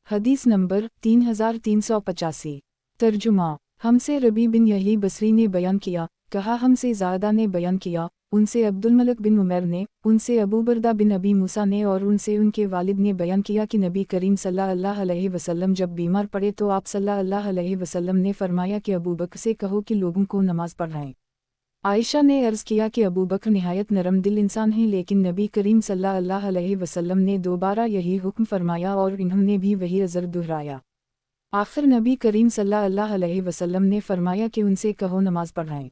حدیث نمبر 3385۔ ترجمہ۔ ہم سے ربیع بن یحیی بصری نے بیان کیا، کہا ہم سے زائدہ نے بیان کیا، ان سے عبدالملک بن عمیر نے، ان سے ابو بردہ بن ابی موسیٰ نے اور ان سے ان کے والد نے بیان کیا کہ نبی کریم صلی اللہ علیہ وسلم جب بیمار پڑے تو آپ صلی اللہ علیہ وسلم نے فرمایا کہ ابو بکر سے کہو کہ لوگوں کو نماز پڑھائیں۔ عائشہ نے عرض کیا کہ ابو بکر نہایت نرم دل انسان ہیں، لیکن نبی کریم صلی اللہ علیہ وسلم نے دوبارہ یہی حکم فرمایا اور انہوں نے بھی وہی عذر دہرایا۔ आखिर नबी करीम सल्लल्लाहु अलैहि वसल्लम ने फरमाया कि उनसे कहो नमाज पढ़ाएं।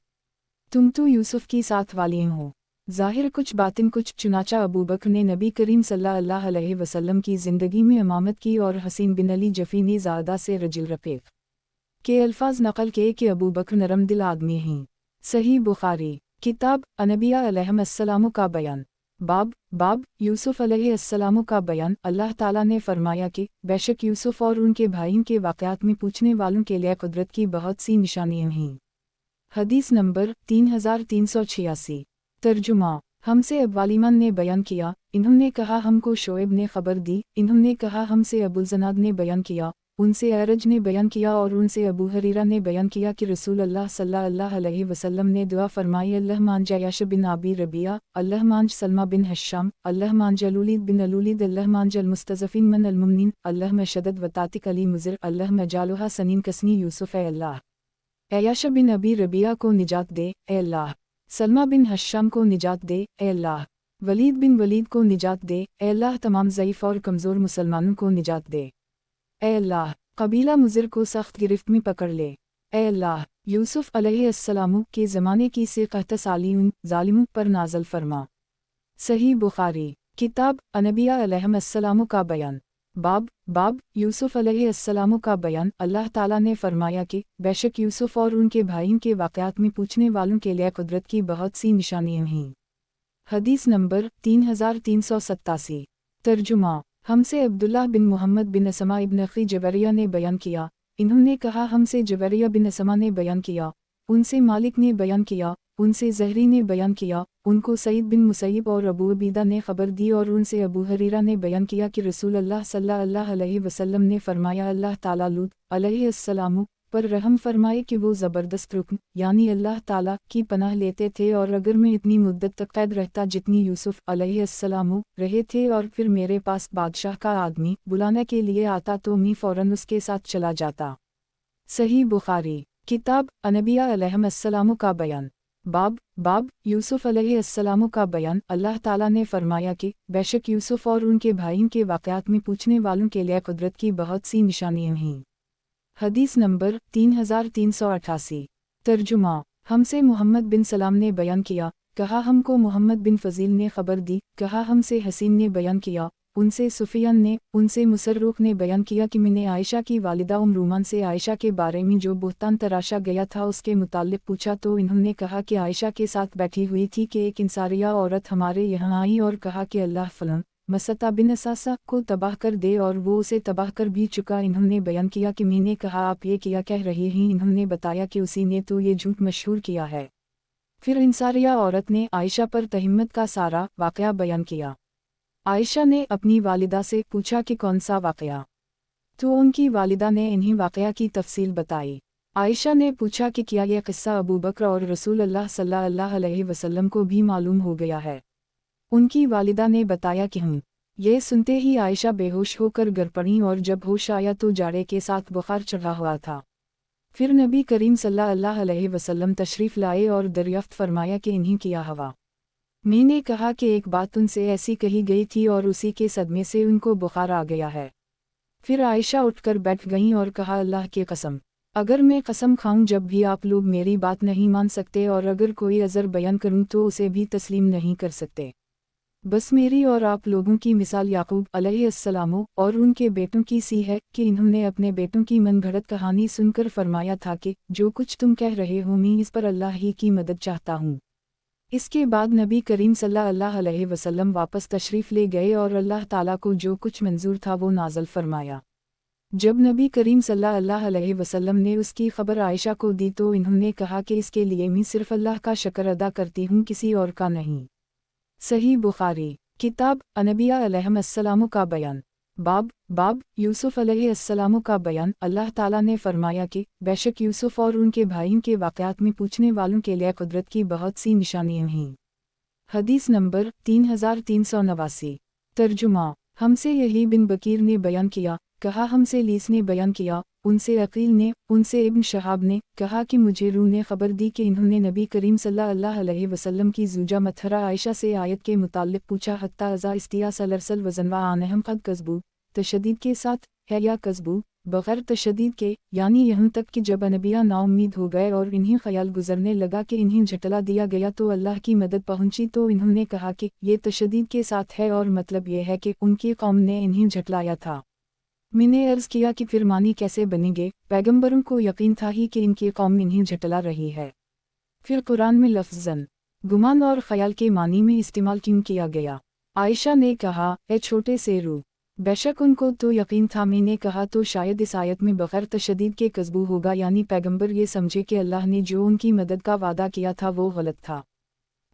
तुम तो यूसुफ की साथ वाली हो। ज़ाहिर कुछ बातिन कुछ। चुनाचा अबू बकर ने नबी करीम सल्लल्लाहु अलैहि वसल्लम की ज़िंदगी में इमामत की और हसीन बिन अली जफ़ी ने ज़ादा से रजिल रफ़ीक़ के अल्फाज नकल किए कि अबू बकर नरम दिल आदमी हैं। सही बुखारी किताब अनबिया अलैहिस्सलाम का बयान बाब यूसुफ अलैहिस्सलाम का बयान। अल्लाह ताला ने फरमाया कि बेशक यूसुफ और उनके भाइयों के वाक़यात में पूछने वालों के लिए कुदरत की बहुत सी निशानियां हैं। हदीस नंबर 3386। तर्जुमा हमसे अब्वालिमान ने बयान किया, इन्होंने कहा हमको शोएब ने खबर दी, इन्होंने कहा हमसे अबुल-ज़नाद ने बयान किया, उनसे अरज ने बयान किया और उनसे अबू हरीरा ने बयान किया कि रसूल अल्लाह सल्लल्लाहु अलैहि वसल्लम ने दुआ फरमाई, अल्लाह मांज याश बिन अबी रबिया, अल्लाह मांज सलमा बिन हश्शाम, अल्लाह मांज अलूलीद बिन अलूलीद, अल्लाह मांज अलमुस्तज़फ़ीन मन अलमुमिनीन, अल्लाह मशदद वतातिक अली मुज़र, अल्लाह मजालुहा सनीन कसनी यूसुफ। ए अल्लाह याश बिन अबी रबिया को निजात दे, ए अल्लाह सलमा बिन हश्शाम को निजात दे, ए अल्लाह वलीद बिन वलीद को निजात दे, ए अल्लाह तमाम ज़ईफ़ और कमज़ोर मुसलमानों को निजात दे, ए अल्लाह कबीला मुज़र को सख्त गिरफ्त में पकड़ ले, ए अल्लाह यूसुफ अलैहिस्सलाम के ज़माने की से कहतसाली उन ज़ालिमों पर नाज़ल फरमा। सही बुखारी किताब अनबिया अलैहिस्सलाम का बयान बाब यूसुफ अलैहिस्सलाम का बयान। अल्लाह ताला ने फरमाया कि बेशक यूसुफ और उनके भाइयों के वाक़यात में पूछने वालों के लिए कुदरत की बहुत सी निशानियां हैं। हदीस नंबर 3387। तर्जुमा हमसे अब्दुल्लाह बिन मोहम्मद बिन असमा इब्न अख़ी जवरिया ने बयान किया, इन्होंने कहा हमसे जवरिया बिन असमा ने बयान किया, उनसे मालिक ने बयान किया, उनसे ज़हरी ने बयान किया, उनको सईद बिन मुसैयब और अबू अबीदा ने खबर दी और उनसे अबू हरीरा ने बयान किया कि रसूल अल्लाह सल्लल्लाहु अलैहि वसल्लम ने फरमाया, अल्लाह ताला लूत अलैहिस्सलाम पर रहम फरमाए कि वो ज़बरदस्त रुकन यानी अल्लाह ताला की पनाह लेते थे और अगर मैं इतनी मुद्दत तक कैद रहता जितनी यूसुफ अलैहिस्सलाम रहे थे और फिर मेरे पास बादशाह का आदमी बुलाने के लिए आता तो मैं फ़ौरन उसके साथ चला जाता। सही बुखारी किताब अनबिया अलैहिस्सलाम का बयान बाब यूसुफ अलैहिस्सलाम का बयान। अल्लाह ताला ने फरमाया कि बेशक यूसुफ और उनके भाइयों के वाक़यात में पूछने वालों के लिए कुदरत की बहुत सी निशानियां हैं। हदीस नंबर 3388। तर्जुमा हमसे मोहम्मद बिन सलाम ने बयान किया, कहा हमको मोहम्मद बिन फ़ज़ील ने खबर दी, कहा हमसे हसीन ने बयान किया, उनसे सुफियान ने, उनसे मुसर्रुख ने बयान किया कि मैंने आयशा की वालिदा रूमान से आयशा के बारे में जो बुहतान तराशा गया था उसके मुताल्लिक़ पूछा तो इन्होंने कहा कि आयशा के साथ बैठी हुई थी कि एक इंसारिया औरत हमारे यहाँ आई और कहा कि अल्लाह फलन मसता बिन असासा को तबाह कर दे और वो उसे तबाह कर भी चुका। इन्होंने बयान किया कि मैंने कहा आप ये क्या कह रही हैं? इन्होंने बताया कि उसी ने तो ये झूठ मशहूर किया है। फिर इंसारिया औरत ने आयशा पर तहम्मत का सारा वाक़या बयान किया। आयशा ने अपनी वालिदा से पूछा कि कौन सा वाक़या, तो उनकी वालिदा ने इन्हीं वाक़या की तफसील बताई। आयशा ने पूछा कि क्या यह क़िस्सा अबू बकर और रसूल अल्लाह सल्लल्लाहु अलैहि वसल्लम को भी मालूम हो गया है? उनकी वालिदा ने बताया कि ये सुनते ही आयशा बेहोश होकर गिर पड़ी और जब होश आया तो जाड़े के साथ बुखार चढ़ा हुआ था। फिर नबी करीम सल्लल्लाहु अलैहि वसल्लम तशरीफ़ लाए और दरियाफ्त फरमाया कि इन्हीं किया हवा। मैंने कहा कि एक बात उनसे ऐसी कही गई थी और उसी के सदमे से उनको बुखार आ गया है। फिर आयशा उठकर बैठ गईं और कहा, अल्लाह की कसम, अगर मैं कसम खाऊं जब भी आप लोग मेरी बात नहीं मान सकते और अगर कोई अज़र बयान करूं तो उसे भी तस्लीम नहीं कर सकते। बस मेरी और आप लोगों की मिसाल याकूब अलैहिस्सलाम और उनके बेटों की सी है कि इन्होंने अपने बेटों की मनगढ़ंत कहानी सुनकर फरमाया था कि जो कुछ तुम कह रहे हो मैं इस पर अल्लाह ही की मदद चाहता हूँ। इसके बाद नबी करीम सल्लल्लाहु अलैहि वसल्लम वापस तशरीफ़ ले गए और अल्लाह ताला को जो कुछ मंजूर था वो नाज़ल फरमाया। जब नबी करीम सल्लल्लाहु अलैहि वसल्लम ने उसकी खबर आयशा को दी तो इन्होंने कहा कि इसके लिए मैं सिर्फ़ अल्लाह का शुक्र अदा करती हूँ, किसी और का नहीं। सही बुखारी किताब अनबिया अलैहिस्सलाम का बयान बाब यूसुफ अलैहिस्सलाम का बयान। अल्लाह ताला ने फरमाया कि बेशक यूसुफ और उनके भाइयों के वाक़यात में पूछने वालों के लिए कुदरत की बहुत सी निशानियां हैं। हदीस नंबर 3389। तर्जुमा हमसे यही बिन बकीर ने बयान किया, कहा हमसे लीस ने बयान किया, उनसे अकील ने, उनसे इब्न शहाब ने कहा कि मुझे रूह ने खबर दी कि इन्होंने नबी करीम सल्लल्लाहु अलैहि वसल्लम की ज़ूजा मतहरा आयशा से आयत के मुताल्लिक़ पूछा, हत्ता अज़ा इस्तिया सलरसल वज़नवा आनहम क़द कज़बू, तशदीद के साथ है या कज़बू, बग़ैर तशद्दुद के, यानी यहाँ तक कि जब अनबिया नाउम्मीद हो गए और इन्हें ख्याल गुजरने लगा कि इन्हें झटला दिया गया तो अल्लाह की मदद पहुंची, तो इन्होंने कहा कि ये तशद्दुद के साथ है और मतलब ये है कि उनकी कौम ने इन्हें झटलाया था। मैंने अर्ज़ किया कि फिर मानी कैसे बनेंगे, पैगंबरों को यकीन था ही कि इनकी कौम इन्हें झटला रही है। फिर कुरान में लफ्ज़न गुमान और ख्याल के मानी में इस्तेमाल क्यों किया गया? आयशा ने कहा, ए छोटे से रूह, बेशक उनको तो यकीन था। मैंने कहा तो शायद इस आयत में बग़ैर तशद्दुद के कज़्बू होगा, यानी पैगंबर ये समझे कि अल्लाह ने जो उनकी मदद का वादा किया था वो गलत था।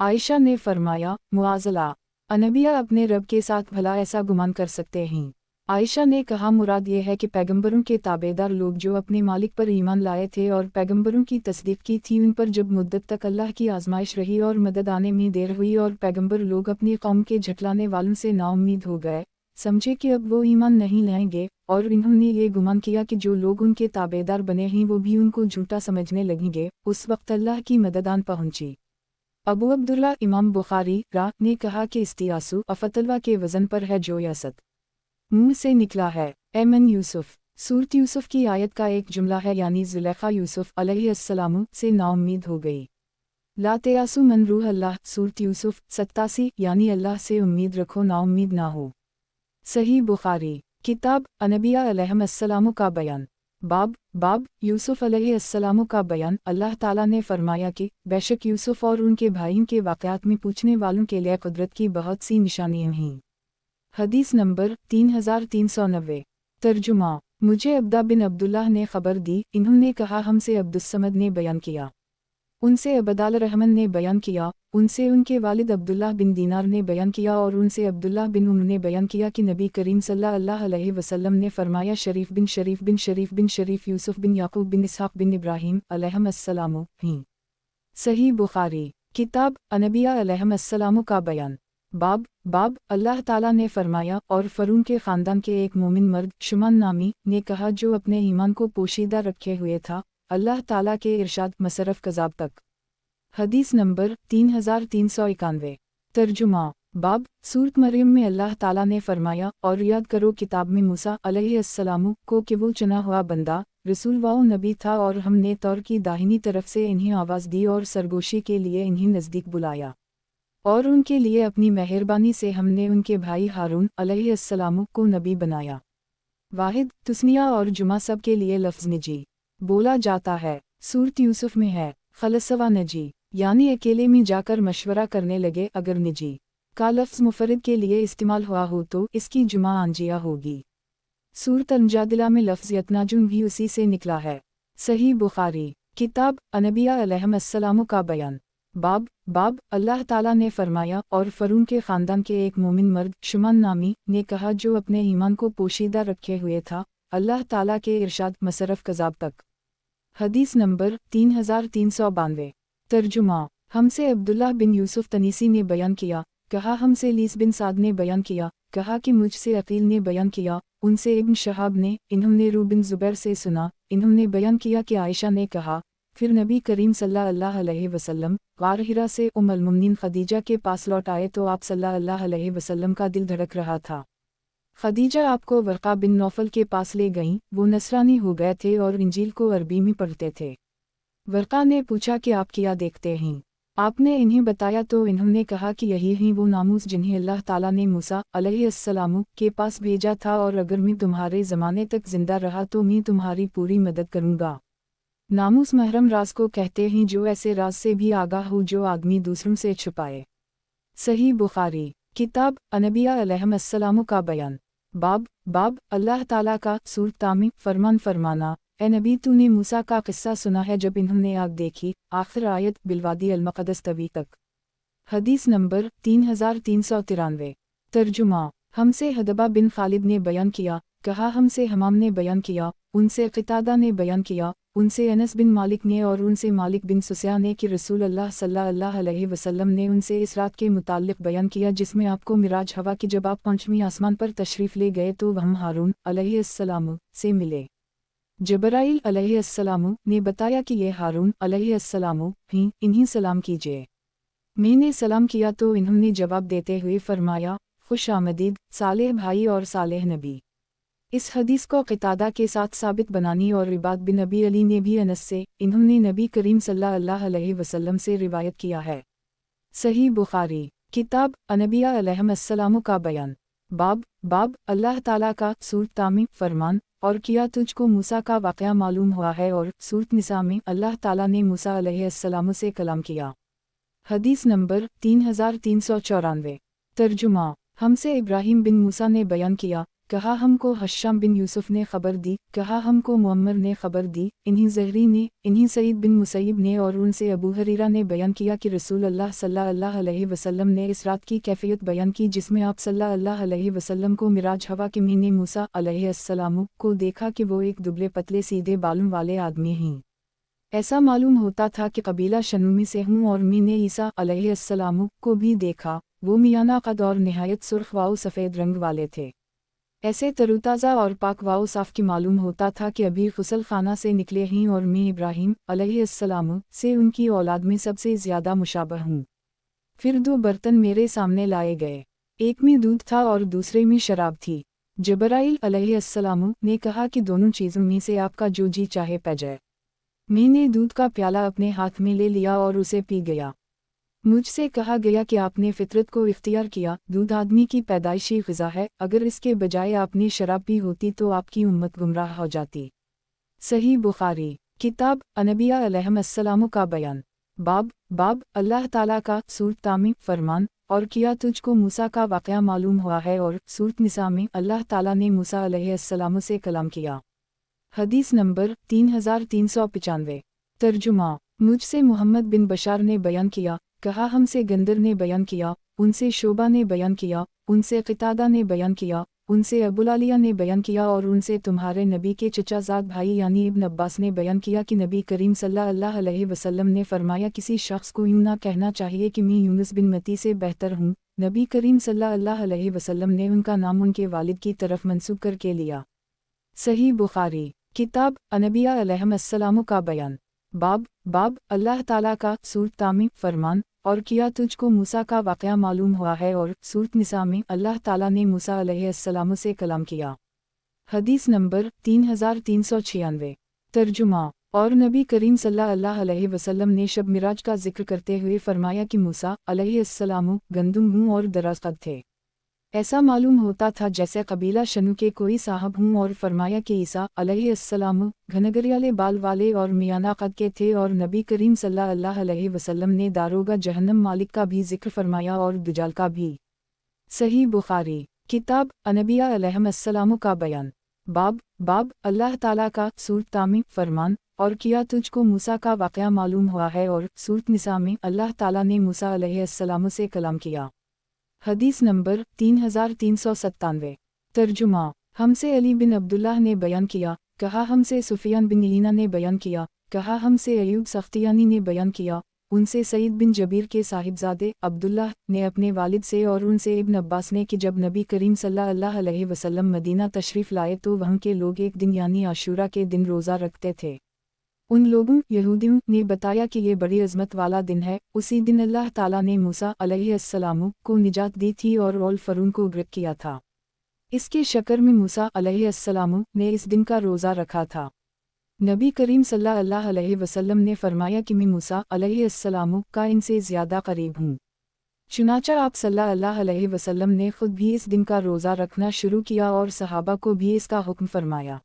आयशा ने फरमाया, मुआज़ला, अनबिया अपने रब के साथ भला ऐसा गुमान कर सकते हैं? आयशा ने कहा, मुराद ये है कि पैगंबरों के ताबेदार लोग जो अपने मालिक पर ईमान लाए थे और पैगंबरों की तस्दीक की थी, उन पर जब मुद्दत तक अल्लाह की आजमाइश रही और मदद आने में देर हुई और पैगंबर लोग अपनी कौम के झटलाने वालों से नाउम्मीद हो गए, समझे कि अब वो ईमान नहीं लाएंगे, और इन्होंने ये गुमान किया कि जो लोग उनके ताबेदार बने हैं वो भी उनको झूठा समझने लगेंगे। उस वक्त अल्लाह की मदद आन पहुंची। अबू अब्दुल्ला इमाम बुखारी ने कहा कि इस्तियासु अफतलवा के वज़न पर है जो यसत मुंह से निकला है। एमन यूसुफ सूरत यूसुफ की आयत का एक जुमला है, यानी ज़ुलेखा यूसुफ अलैहिस्सलाम से नाउम्मीद हो गई। ला तयासु मन रूह अल्लाह सूरत यूसुफ 87, यानी अल्लाह से उम्मीद रखो, नाउम्मीद ना हो। सही बुखारी किताब अनबिया अलैहिस्सलाम का बयान, बाब यूसुफ अलैहिस्सलाम का बयान। अल्लाह ताला ने फरमाया कि बेशक यूसुफ और उनके भाइयों के वाक़यात में पूछने वालों के लिए कुदरत की बहुत सी निशानियां हैं। हदीस नंबर 3390। तर्जुमा मुझे अब्दा बिन अब्दुल्लाह ने खबर दी, इन्होंने कहा हमसे अब्दुस्समद ने बयान किया, उनसे अबदाल रहमान ने बयान किया, उनसे उनके वालिद अब्दुल्लाह बिन दीनार ने बयान किया और उनसे अब्दुल्लाह बिन उम्र ने बयान किया कि नबी करीम सल्लल्लाहु अलैहि वसल्लम ने फरमाया, शरीफ बिन शरीफ बिन शरीफ बिन शरीफ यूसुफ बिन याकूब बिन इसहाक बिन इब्राहीम अलैहिस्सलाम ही। सही बुखारी किताब अनबिया अलैहिस्सलाम का बयान, बाब अल्लाह ताला ने फरमाया, और फ़रून के ख़ानदान के एक मोमिन मर्द शुमान नामी ने कहा जो अपने ईमान को पोशीदा रखे हुए था अल्लाह ताला के इरशाद मसरफ कज़ाब तक। हदीस नंबर 3391। तर्जुमा बाब सूरत मरियम में अल्लाह ताला ने फरमाया, और याद करो किताब में मूसा अलैहिस्सलाम को कि वो चुना हुआ बंदा रसूल व नबी था, और हमने तौर की दाहिनी तरफ से इन्हें आवाज़ दी और सरगोशी के लिए इन्हें नज़दीक बुलाया, और उनके लिए अपनी मेहरबानी से हमने उनके भाई हारून अलैहिस्सलाम को नबी बनाया। वाहिद तुस्निया और जुमा सब के लिए लफ्ज़ निजी बोला जाता है। सूरत यूसुफ में है खलसवा नजी, यानी अकेले में जाकर मशवरा करने लगे। अगर निजी का लफ्ज़ मुफरद के लिए इस्तेमाल हुआ हो तो इसकी जुमा आंजिया होगी। सूरत अल-मुजादिला में लफ्ज़ यतनाजुन भी उसी से निकला है। सही बुखारी किताब अनबिया अलैहिस्सलाम का बयान, बाब अल्लाह ताला ने फरमाया, और फ़रून के ख़ानदान के एक मोमिन मर्द शुमान नामी ने कहा जो अपने ईमान को पोशीदा रखे हुए था अल्लाह ताला के इरशाद मसरफ कज़ाब तक। हदीस नंबर 3392। तर्जुमा हमसे अब्दुल्लाह बिन यूसुफ तनीसी ने बयान किया, कहा हमसे लीस बिन साद ने बयान किया, कहा कि मुझसे अकील ने बयान किया, उनसे इब्न शहाब ने, इन्होंने रू बिन ज़ुबैर से सुना, इन्होंने बयान किया कि आयशा ने कहा, फिर नबी करीम सल्लल्लाहु अलैहि वसल्लम गार हिरा से उम्मुल मुमिनीन खदीजा के पास लौट आए तो आप सल्लल्लाहु अलैहि वसल्लम का दिल धड़क रहा था। खदीजा आपको वर्क़ा बिन नौफल के पास ले गईं, वो नसरानी हो गए थे और इंजील को अरबी में पढ़ते थे। वर्क़ा ने पूछा कि आप क्या देखते हैं? आपने इन्हें बताया तो इन्होंने कहा कि यही हैं वो नामूस जिन्हें अल्लाह ताला ने मूसा अलैहिस्सलाम के पास भेजा था, और अगर मैं तुम्हारे ज़माने तक ज़िंदा रहा तो मैं तुम्हारी पूरी मदद करूँगा। नामूस महरम राज को कहते हैं, जो ऐसे राज से भी आगाह हो जो आदमी दूसरों से छुपाए। सही बुखारी किताब अनबिया अलैहिस्सलाम का बयान, बाब अल्लाह ताला का सूरत तामी फरमान फरमाना, ए नबी तूने मूसा का किस्सा सुना है जब इन्होंने आग देखी। आखिर आयत बिलवादी अल-मक़दस तवी तक। हदीस नंबर 3393। तर्जुमा हमसे हदबा बिन खालिद ने बयान किया, कहा हमसे हमाम ने बयान किया, उनसे क़तादा ने बयान किया, उनसे अनस बिन मालिक ने और उनसे मालिक बिन सुसया ने कि रसूल अल्लाह सल्लल्लाहु अलैहि वसल्लम ने उनसे इस रात के मुताल्लिक़ बयान किया जिसमें आपको मिराज हवा कि जब आप 5वीं आसमान पर तशरीफ़ ले गए तो हम हारून अलैहिस्सलाम से मिले। जबराइल अलैहिस्सलाम ने बताया कि ये हारून अलैहिस्सलाम हैं, इन्हीं सलाम कीजिए। मैंने सलाम किया तो इन्होंने जवाब देते हुए फरमाया, खुश आमदीद सालेह भाई और सालेह नबी। इस हदीस को क़तादा के साथ साबित बनानी और रिबात बिन अबी अली ने भी अनस से, इन्होंने नबी करीम सल्लल्लाहु अलैहि वसल्लम से रिवायत किया है। सही बुखारी किताब अनबिया अलैहिस्सलाम का बयान। बाब अल्लाह ताला का सूरत तामी फरमान और किया तुझको मूसा का वाक़या मालूम हुआ है और सूरत निसा में अल्लाह ताला ने मूसा अलैहिस्सलाम से कलाम किया। हदीस नंबर 3394। तर्जुमा हमसे इब्राहीम बिन मूसा ने बयान किया, कहा हमको हश्शाम बिन यूसुफ ने खबर दी, कहा हमको मुअम्मर ने खबर दी, इन्हीं ज़हरी ने, इन्हीं सईद बिन मुसैब ने और उनसे अबू हरीरा ने बयान किया कि रसूल अल्लाह सल्लल्लाहु अलैहि वसल्लम ने इस रात की कैफियत बयान की जिसमें आप सल्लल्लाहु अलैहि वसल्लम को मिराज हवा के महीने मूसा अलैहिस्सलाम को देखा कि वो एक दुबले पतले सीधे बालों वाले आदमी हैं। ऐसा मालूम होता था कि कबीला शनूमी से हूँ और मैंने ईसा अलैहिस्सलाम को भी देखा, वो मियाना कद और नहायत सुर्ख वाउ सफ़ेद रंग वाले थे। ऐसे तरोताज़ा और पाक वाओ साफ़ की मालूम होता था कि अभी गुसल खाना से निकले हैं और मैं इब्राहीम अलैहिस्सलाम से उनकी औलाद में सबसे ज़्यादा मुशाबह हूँ। फिर 2 बर्तन मेरे सामने लाए गए, एक में दूध था और दूसरे में शराब थी। जबराइल अलैहिस्सलाम ने कहा कि दोनों चीज़ों में से आपका जो जी चाहे पी जाए। मैंने दूध का प्याला अपने हाथ में ले लिया और उसे पी गया। मुझसे कहा गया कि आपने फितरत को इख्तियार किया, दूध आदमी की पैदाइशी ग़िज़ा है, अगर इसके बजाय आपने शराब पी होती तो आपकी उम्मत गुमराह हो जाती। सही बुखारी किताब अनबिया अलैहिस्सलाम का बयान। बाब अल्लाह ताला का सूरत तामी फरमान और किया तुझको मूसा का वाक़या मालूम हुआ है और सूरत निसा में अल्लाह ताला ने मूसा अलैहिस्सलाम से कलाम किया। हदीस नंबर 3395। तर्जुमा मुझसे मोहम्मद बिन बशार ने बयान किया, कहा हमसे गंदर ने बयान किया, उनसे शोबा ने बयान किया, उनसे क़तादा ने बयान किया, उनसे अबुलालिया ने बयान किया और उनसे तुम्हारे नबी के चचाज़ाद भाई यानी इब्न अब्बास ने बयान किया कि नबी करीम सल्लल्लाहु अलैहि वसल्लम ने फरमाया किसी शख्स को यूं ना कहना चाहिए कि मैं यूनुस बिन मती से बेहतर हूँ। नबी करीम सल्लल्लाहु अलैहि वसल्लम ने उनका नाम उनके वालिद की तरफ मंसूब करके लिया। सही बुखारी किताब अनबिया अलैहिस्सलाम का बयान। बाब अल्लाह ताला का सूरत तामी फरमान और किया तुझको मूसा का वाक़या मालूम हुआ है और सूरत निसा में अल्लाह ताला ने मूसा अलैहिस्सलाम से कलाम किया। हदीस नंबर 3396। तर्जुमा और नबी करीम सल्लल्लाहु अलैहि वसल्लम ने शब मिराज का जिक्र करते हुए फरमाया कि मूसा अलैहिस्सलाम गंदुम मुँह और दराज कद थे। ऐसा मालूम होता था जैसे कबीला शनु के कोई साहब हूँ और फरमाया कि ईसा अलैहिस्सलाम घनगरियाले बाल वाले और मियाना कद के थे और नबी करीम सल्लल्लाहु अलैहि वसल्लम ने दारोगा जहन्नम मालिक का भी जिक्र फरमाया और दुजाल का भी। सही बुखारी किताब अनबिया अलैहिस्सलाम का बयान। बाब अल्लाह ताला का सूरत तामी फरमान और किया तुझको मूसा का वाक़या मालूम हुआ है और सूरत निसा में अल्लाह ताला ने मूसा अलैहिस्सलाम से कलाम किया। हदीस नंबर 3397। तर्जुमा हमसे अली बिन अब्दुल्लाह ने बयान किया, कहा हमसे सुफियान बिन ईना ने बयान किया, कहा हमसे अयूब सख्तियानी ने बयान किया, उनसे सईद बिन जबीर के साहिबजादे अब्दुल्लाह ने अपने वालिद से और उनसे इब्न अब्बास ने कि जब नबी करीम सल्लल्लाहु अलैहि वसल्लम मदीना तशरीफ़ लाए तो वहाँ के लोग एक दिन यानी आशूरा के दिन रोज़ा रखते थे। उन लोगों यहूदियों ने बताया कि ये बड़ी अज़मत वाला दिन है। उसी दिन अल्लाह ताला ने मूसा अलैहिस्सलाम को निजात दी थी और औल फ़रून को गिरफ़्त किया था। इसके शक्र में मूसा अलैहिस्सलाम ने इस दिन का रोज़ा रखा था। नबी करीम सल्लल्लाहु अलैहि वसल्लम ने फरमाया कि मैं मूसा अलैहिस्सलाम का इनसे ज़्यादा करीब हूँ। चुनाचा आप सल्लल्लाहु अलैहि वसल्लम ने ख़ुद भी इस दिन का रोज़ा रखना शुरू किया और सहाबा को भी इसका हुक्म फरमाया।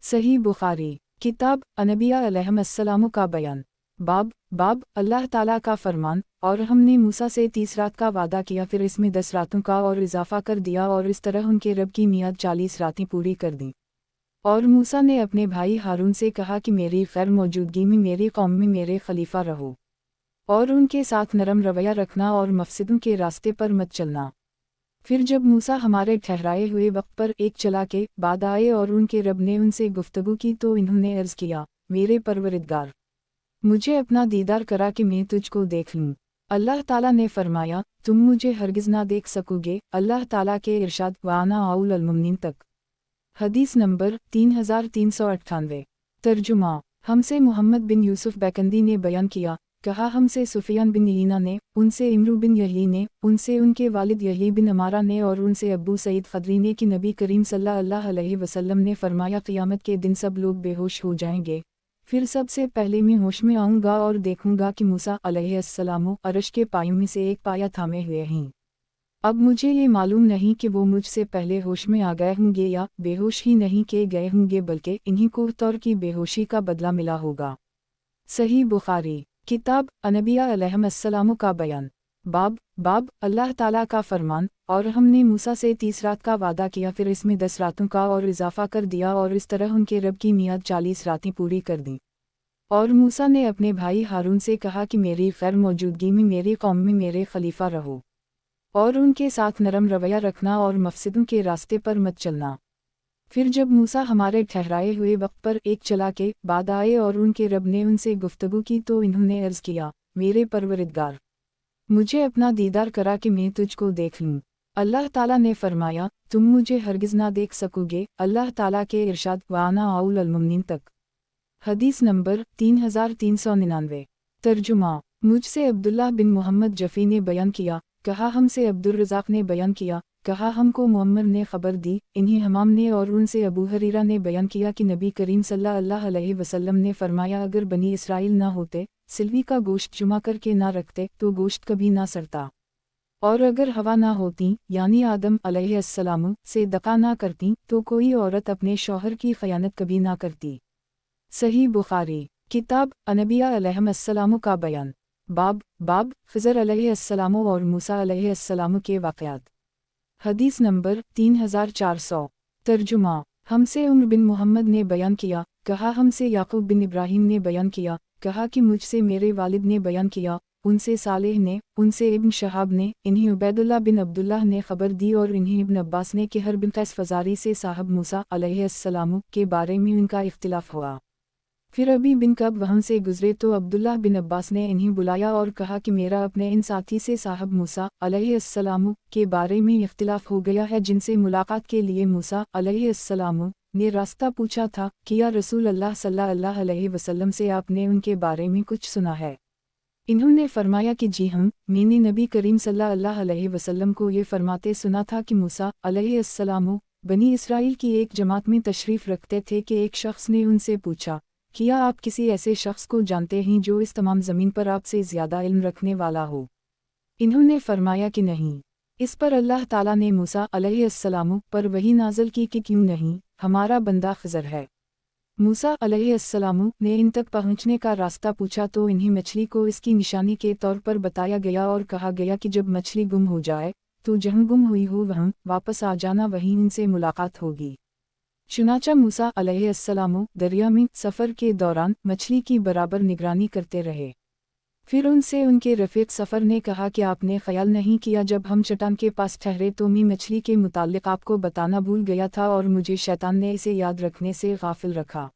सही बुखारी किताब अनबिया अलैहिस्सलाम का बयान। बाब अल्लाह ताला का फरमान और हमने मूसा से 30 रात का वादा किया, फिर इसमें 10 रातों का और इजाफ़ा कर दिया और इस तरह उनके रब की मियाद 40 रातें पूरी कर दी। और मूसा ने अपने भाई हारून से कहा कि मेरी खैर मौजूदगी में मेरी कौम में मेरे खलीफा रहो और उनके साथ नरम रवैया रखना और मफसिदों के रास्ते पर मत चलना। फिर जब मूसा हमारे ठहराए हुए वक्त पर एक चला के बाद आए और उनके रब ने उनसे गुफ्तगू की तो इन्होंने अर्ज़ किया, मेरे परवरिदगार, मुझे अपना दीदार करा कि मैं तुझको देख लूँ। अल्लाह ताला ने फरमाया, तुम मुझे हरगिज़ ना देख सकोगे। अल्लाह ताला के इरशाद वाना आउल अलमुमिनीन तक। हदीस नंबर 3398। तर्जुमा हमसे मोहम्मद बिन यूसुफ बैकंदी ने बयान किया, कहा हमसे सुफियान बिन यहीना ने, उनसे इमरू बिन यही ने, उनसे उनके वालिद यही बिन अमारा ने और उनसे अबू सईद खदरी ने कि नबी करीम सल्लल्लाहु अलैहि वसल्लम ने फरमाया क़यामत के दिन सब लोग बेहोश हो जाएंगे, फिर सबसे पहले मैं होश में आऊँगा और देखूँगा कि मूसा अलैहिस्सलाम अर्श के पायों में से एक पाया थामे हुए हैं। अब मुझे ये मालूम नहीं कि वो मुझसे पहले होश में आ गए होंगे या बेहोश ही नहीं किए गए होंगे, बल्कि इन्हीं को तौर की बेहोशी का बदला मिला होगा। सही बुखारी किताब अनबिया अलैहिस्सलाम का बयान। बाब अल्लाह ताला का फरमान, और हमने मूसा से 30 रात का वादा किया, फिर इसमें 10 रातों का और इजाफा कर दिया, और इस तरह उनके रब की मियाद 40 रातें पूरी कर दी। और मूसा ने अपने भाई हारून से कहा कि मेरी खैर मौजूदगी में मेरी कौम में मेरे खलीफा रहो, और उनके साथ नरम रवैया रखना और मफसिदों के रास्ते पर मत चलना। फिर जब मूसा हमारे ठहराए हुए वक्त पर एक चला के बाद आए और उनके रब ने उनसे गुफ्तगू की तो इन्होंने अर्ज़ किया, मेरे परवरिदगार, मुझे अपना दीदार करा कि मैं तुझको देख लूँ। अल्लाह ताला ने फरमाया, तुम मुझे हरगिज़ ना देख सकोगे। अल्लाह ताला के इरशाद वाना आउल अलमुमिनीन तक। हदीस नंबर 3399। तर्जुमा। मुझसे अब्दुल्लाह बिन मोहम्मद जफ़ी ने बयान किया, कहा हमसे अब्दुर्रज़ाक़ ने बयान किया, कहा हमको मुअम्मर ने खबर दी, इन्हीं हमाम ने और उनसे अबू हरीरा ने बयान किया कि नबी करीम सल्लल्लाहु अलैहि वसल्लम ने फरमाया, अगर बनी इसराइल ना होते, सिल्वी का गोश्त जुमा करके ना रखते तो गोश्त कभी ना सरता, और अगर हवा ना होती यानी आदम अलैहिस्सलाम से दका ना करती तो कोई औरत अपने शौहर की खयानत कभी ना करती। सही बुखारी किताब अनबिया अलैहिस्सलाम का बयान। बाब ख़िज़र अलैहिस्सलाम और मूसा अलैहिस्सलाम के वाक़यात। हदीस नंबर 3400। तर्जुमा। हमसे उम्र बिन मोहम्मद ने बयान किया, कहा हमसे याकूब बिन इब्राहीम ने बयान किया, कहा कि मुझसे मेरे वालिद ने बयान किया, उनसे सालेह ने, उनसे इब्न शहाब ने, इन्हीं उबैदुल्लाह बिन अब्दुल्लाह ने खबर दी और इन्हीं इब्न अब्बास ने कि हर बिन कैस फ़ज़ारी से साहब मूसा अलैहिस्सलाम के बारे में उनका इख्तिलाफ़ हुआ। फिर अबी बिन कब वहाँ से गुज़रे तो अब्दुल्लाह बिन अब्बास ने इन्हें बुलाया और कहा कि मेरा अपने इन साथी से साहब मूसा अलैहिस्सलाम के बारे में इख्तिलाफ़ हो गया है, जिनसे मुलाकात के लिए मूसा अलैहिस्सलाम ने रास्ता पूछा था कि या रसूल अल्लाह सल्लल्लाहु अलैहि वसल्लम से आपने उनके बारे में कुछ सुना है। इन्होंने फरमाया कि जी हम, मैंने नबी करीम सल्लल्लाहु अलैहि वसल्लम को ये फरमाते सुना था कि मूसा अलैहिस्सलाम बनी इसराइल की एक जमात में तशरीफ़ रखते थे कि एक शख्स ने उनसे पूछा, क्या आप किसी ऐसे शख्स को जानते हैं जो इस तमाम ज़मीन पर आपसे ज़्यादा इल्म रखने वाला हो? इन्होंने फरमाया कि नहीं। इस पर अल्लाह ताला ने मूसा अलैहिस्सलाम पर वही नाज़िल की कि क्यों नहीं, हमारा बंदा ख़िज़र है। मूसा अलैहिस्सलाम ने इन तक पहुँचने का रास्ता पूछा तो इन्हीं मछली को इसकी निशानी के तौर पर बताया गया और कहा गया कि जब मछली गुम हो जाए तो जहाँ गुम हुई हो वहाँ वापस आ जाना, वहीं इनसे मुलाकात होगी। चुनाचा मूसा अलैहिस्सलाम दरिया में सफ़र के दौरान मछली की बराबर निगरानी करते रहे। फिर उनसे उनके रफ़ीक़ सफ़र ने कहा कि आपने ख़याल नहीं किया जब हम चट्टान के पास ठहरे तो मैं मछली के मुताल्लिक़ आपको बताना भूल गया था और मुझे शैतान ने इसे याद रखने से गाफिल रखा।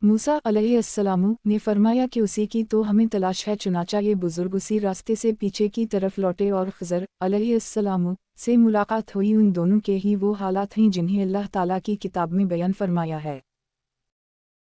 मूसा अलैहिस्सलाम ने फरमाया कि उसी की तो हमें तलाश है। चुनाचा ये बुज़ुर्ग उसी रास्ते से पीछे की तरफ लौटे और ख़िज़र अलैहिस्सलाम से मुलाकात हुई। उन दोनों के ही वो हालात हैं जिन्हें अल्लाह ताला की किताब में बयान फरमाया है।